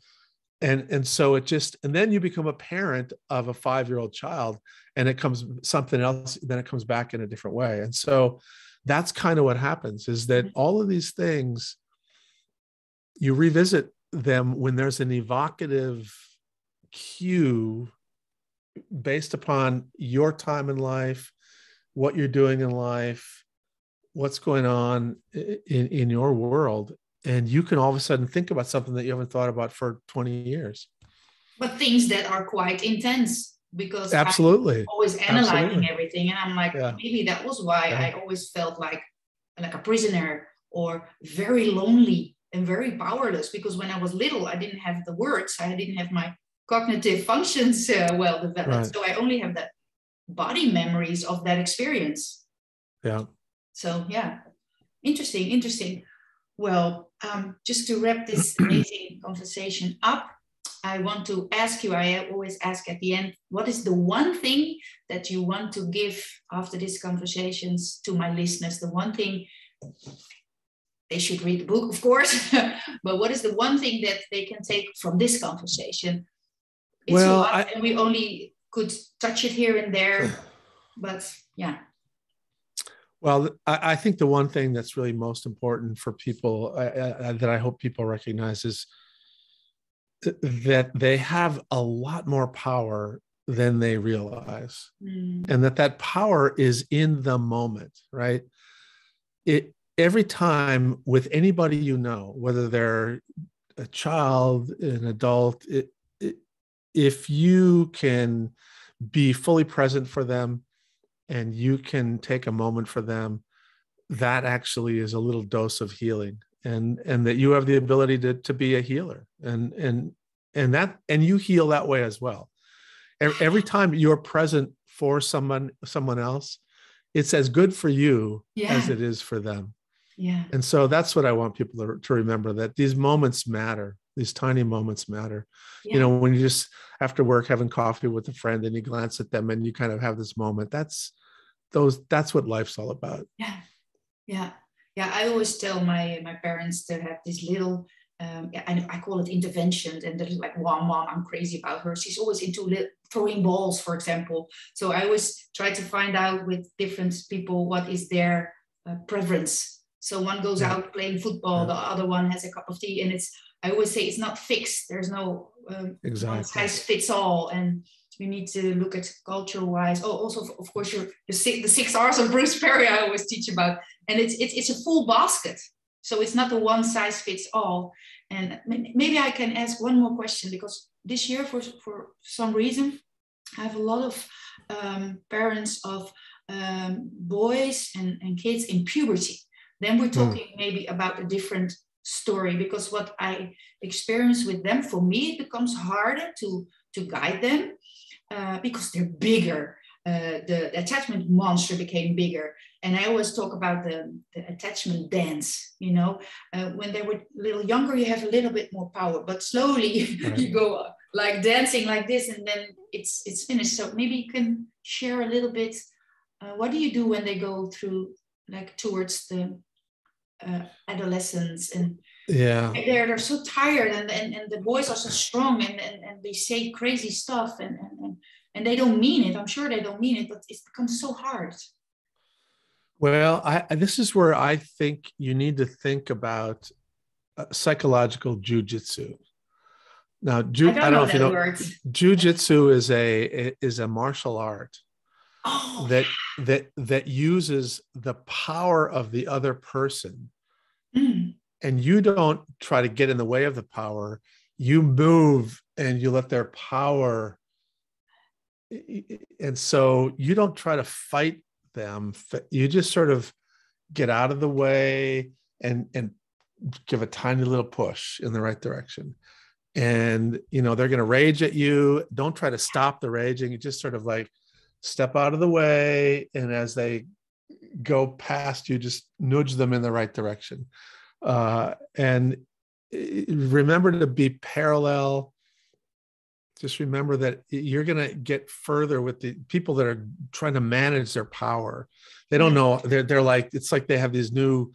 and so it just, and then you become a parent of a 5-year-old child and it comes something else, then it comes back in a different way. And so that's kind of what happens, is that all of these things, you revisit them when there's an evocative cue based upon your time in life, what you're doing in life, what's going on in your world. And you can all of a sudden think about something that you haven't thought about for 20 years. But things that are quite intense, because absolutely, I'm always analyzing everything. And I'm like, maybe that was why I always felt like a prisoner or very lonely and very powerless, because when I was little, I didn't have the words. I didn't have my cognitive functions well developed. Right. So I only have that body memories of that experience. Yeah. So interesting. Well, just to wrap this amazing conversation up, I want to ask you, I always ask at the end, what is the one thing that you want to give after these conversations to my listeners? The one thing, they should read the book, of course, but what is the one thing that they can take from this conversation? It's a lot, and we only could touch it here and there, but yeah. Well, I think the one thing that's really most important for people that I hope people recognize is that they have a lot more power than they realize, and that power is in the moment, right? Every time with anybody you know, whether they're a child, an adult, if you can be fully present for them and you can take a moment for them, that actually is a little dose of healing, and that you have the ability to be a healer, and you heal that way as well. Every time you're present for someone else, it's as good for you as it is for them. Yeah. And so that's what I want people to remember, that these moments matter. These tiny moments matter. Yeah. When you just after work having coffee with a friend and you glance at them and you kind of have this moment, that's what life's all about. Yeah. I always tell my parents to have this little, I call it intervention. And there's like, mom, I'm crazy about her. She's always into throwing balls, for example. So I always try to find out with different people, what is their preference. So one goes out playing football, the other one has a cup of tea, and I always say it's not fixed. There's no one size fits all, and you need to look at culture-wise. Oh, also, of course, the 6 R's of BrucePerry I always teach about, and it's a full basket. So it's not a one size fits all. And maybe I can ask one more question, because this year, for some reason, I have a lot of parents of boys and kids in puberty. then we're talking maybe about a different story, because what I experience with them, for me, it becomes harder to guide them because they're bigger. The attachment monster became bigger. And I always talk about the attachment dance, you know, when they were a little younger, you have a little bit more power, but slowly you go like dancing like this, and then it's finished. So maybe you can share a little bit, what do you do when they go through, like, towards the adolescence, and they're so tired, and the boys are so strong, and they say crazy stuff, and they don't mean it. I'm sure they don't mean it, but it becomes so hard. Well, this is where I think you need to think about psychological jujitsu. Now, I don't know if you know, jujitsu is a martial art that uses the power of the other person, and you don't try to get in the way of the power. You move and you let their power, and so you don't try to fight them. You just sort of get out of the way and give a tiny little push in the right direction. And, you know, they're going to rage at you. Don't try to stop the raging. You just sort of like step out of the way. And as they go past you, just nudge them in the right direction. And remember to be parallel. Just remember that you're going to get further with the people that are trying to manage their power. They don't know. They're like, it's like they have these new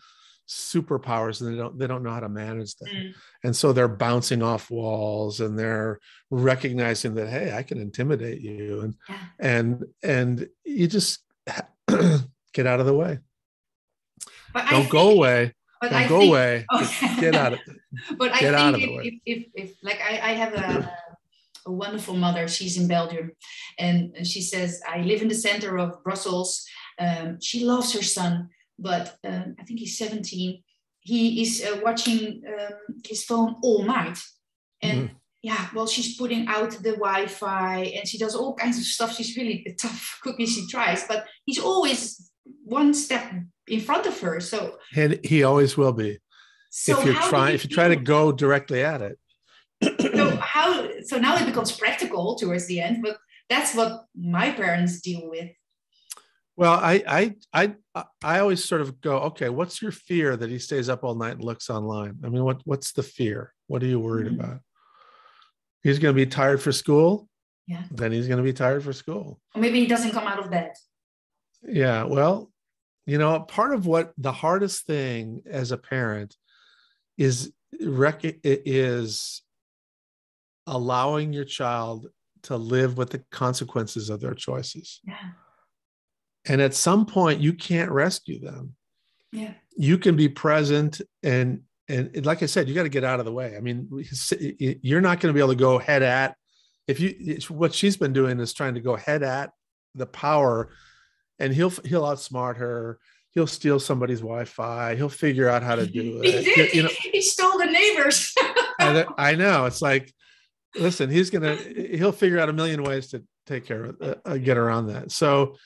superpowers and they don't know how to manage them. And so they're bouncing off walls, and they're recognizing that, hey, I can intimidate you. And you just get out of the way. Don't go away. Don't go away. Get out of But I think if like I have a wonderful mother. She's in Belgium, and she says, I live in the center of Brussels. She loves her son, but I think he's 17. He is watching his phone all night. And well, she's putting out the Wi-Fi, and she does all kinds of stuff. She's really a tough cookie, she tries, but he's always one step in front of her. So, and he always will be. So if you try to go directly at it. So now it becomes practical towards the end, but that's what my parents deal with. Well, I always sort of go, okay, what's your fear that he stays up all night and looks online? I mean, what's the fear? What are you worried about? He's going to be tired for school. Yeah. Then he's going to be tired for school. Or maybe he doesn't come out of bed. Yeah. Well, you know, part of what the hardest thing as a parent is allowing your child to live with the consequences of their choices. Yeah. And at some point, you can't rescue them. Yeah. You can be present, and like I said, you got to get out of the way. I mean, you're not going to be able to go head at. What she's been doing is trying to go head at the power, and he'll outsmart her. He'll steal somebody's Wi-Fi. He'll figure out how to do it. He did. He stole the neighbors. I know. It's like, listen, he'll figure out a million ways to take care of get around that. So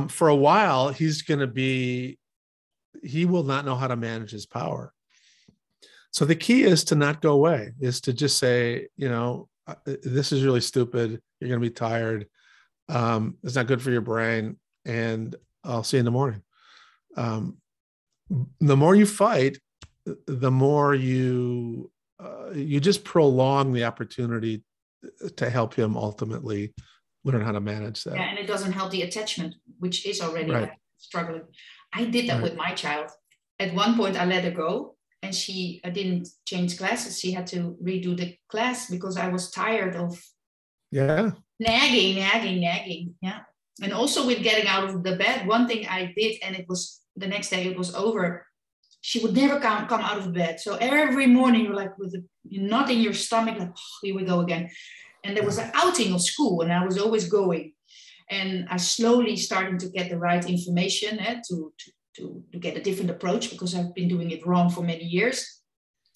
for a while, he will not know how to manage his power. So the key is to not go away, is to just say, you know, this is really stupid. You're going to be tired. It's not good for your brain. And I'll see you in the morning. The more you fight, the more you just prolong the opportunity to help him ultimately learn how to manage that. Yeah, and it doesn't help the attachment, which is already struggling. I did that with my child. At one point, I let her go, and she didn't change classes. She had to redo the class because I was tired of nagging. Yeah. And also with getting out of the bed, one thing I did, and it was the next day it was over, she would never come out of bed. So every morning you're like with a knot in your stomach, like, oh, here we go again. And there was an outing of school, and I was always going. And I slowly started to get the right information to get a different approach, because I've been doing it wrong for many years.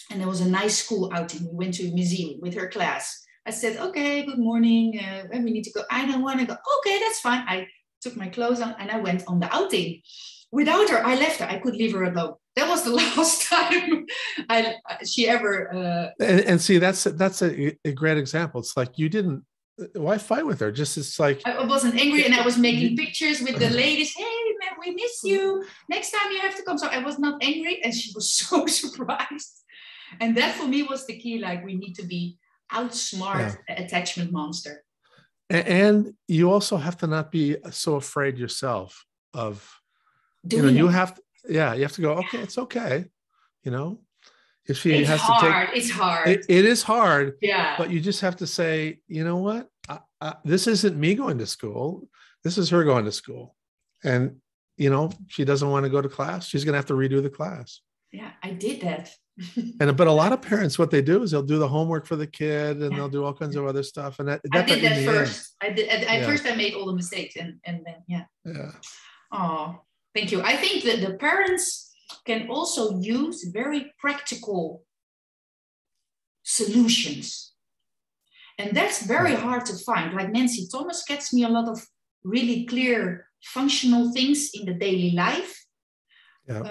And there was a nice school outing. We went to a museum with her class. I said, okay, good morning. When we need to go, I don't want to go. Okay, that's fine. I took my clothes on and I went on the outing. without her, I left her. I could leave her alone. That was the last time she ever. And see, that's a great example. It's like you didn't. Why fight with her? Just it's like I wasn't angry, and I was making pictures with the ladies. Hey, man, we miss you. Next time you have to come. So I was not angry, and she was so surprised. And that for me was the key. Like, we need to be outsmart the attachment monster. And you also have to not be so afraid yourself of. Doing you have to. Yeah, you have to go. Okay, it's okay. If she it's has hard. to take, it's hard. It is hard. Yeah. But you just have to say, you know what? This isn't me going to school. This is her going to school. And, she doesn't want to go to class. She's going to have to redo the class. Yeah, I did that. But a lot of parents, what they do is they'll do the homework for the kid and they'll do all kinds of other stuff. And I did that first. First I made all the mistakes and then, yeah. Oh, thank you. I think that the parents can also use very practical solutions. And that's very hard to find. Like Nancy Thomas gets me a lot of really clear functional things in the daily life. Yeah.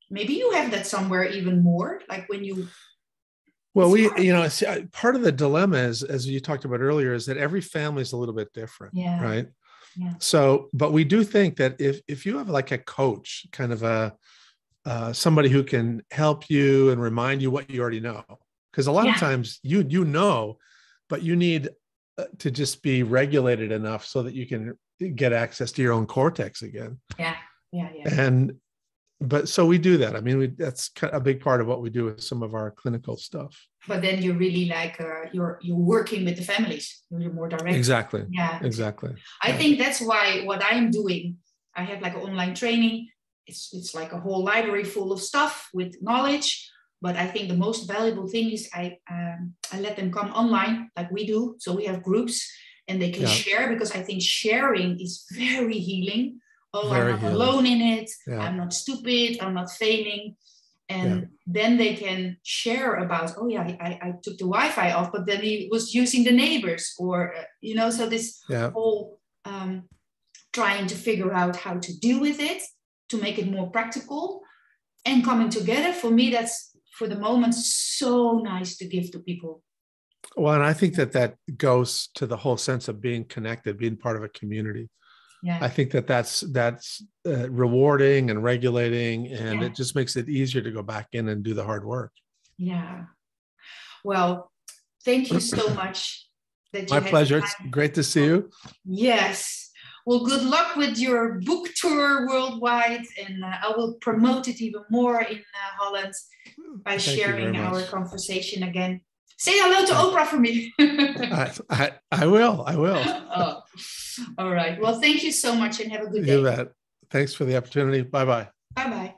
Maybe you have that somewhere even more, like when you. Well, part of the dilemma is, as you talked about earlier, is that every family is a little bit different, right? Yeah. So, but we do think that if you have like a coach, kind of somebody who can help you and remind you what you already know, because a lot of times you know, but you need to just be regulated enough so that you can get access to your own cortex again. Yeah. But so we do that. I mean, that's a big part of what we do with some of our clinical stuff. But then you're really like you're working with the families. You're more direct. Exactly. Yeah. Exactly. I think that's why what I'm doing, I have like an online training. It's like a whole library full of stuff with knowledge. But I think the most valuable thing is I let them come online like we do. So we have groups and they can share, because I think sharing is very healing. Oh, I'm not alone in it. Yeah. I'm not stupid. I'm not failing. And then they can share about, oh yeah, I took the Wi-Fi off, but then he was using the neighbors, or, so this whole trying to figure out how to deal with it, to make it more practical and coming together. For me, that's for the moment so nice to give to people. Well, and I think that goes to the whole sense of being connected, being part of a community. Yeah. I think that's rewarding and regulating, and it just makes it easier to go back in and do the hard work. Yeah. Well, thank you so much. My pleasure. It's great to see you. Yes. Well, good luck with your book tour worldwide, and I will promote it even more in Holland by sharing our conversation again. Say hello to Oprah for me. I will. Oh, all right. Well, thank you so much and have a good day. You bet. Thanks for the opportunity. Bye-bye. Bye-bye.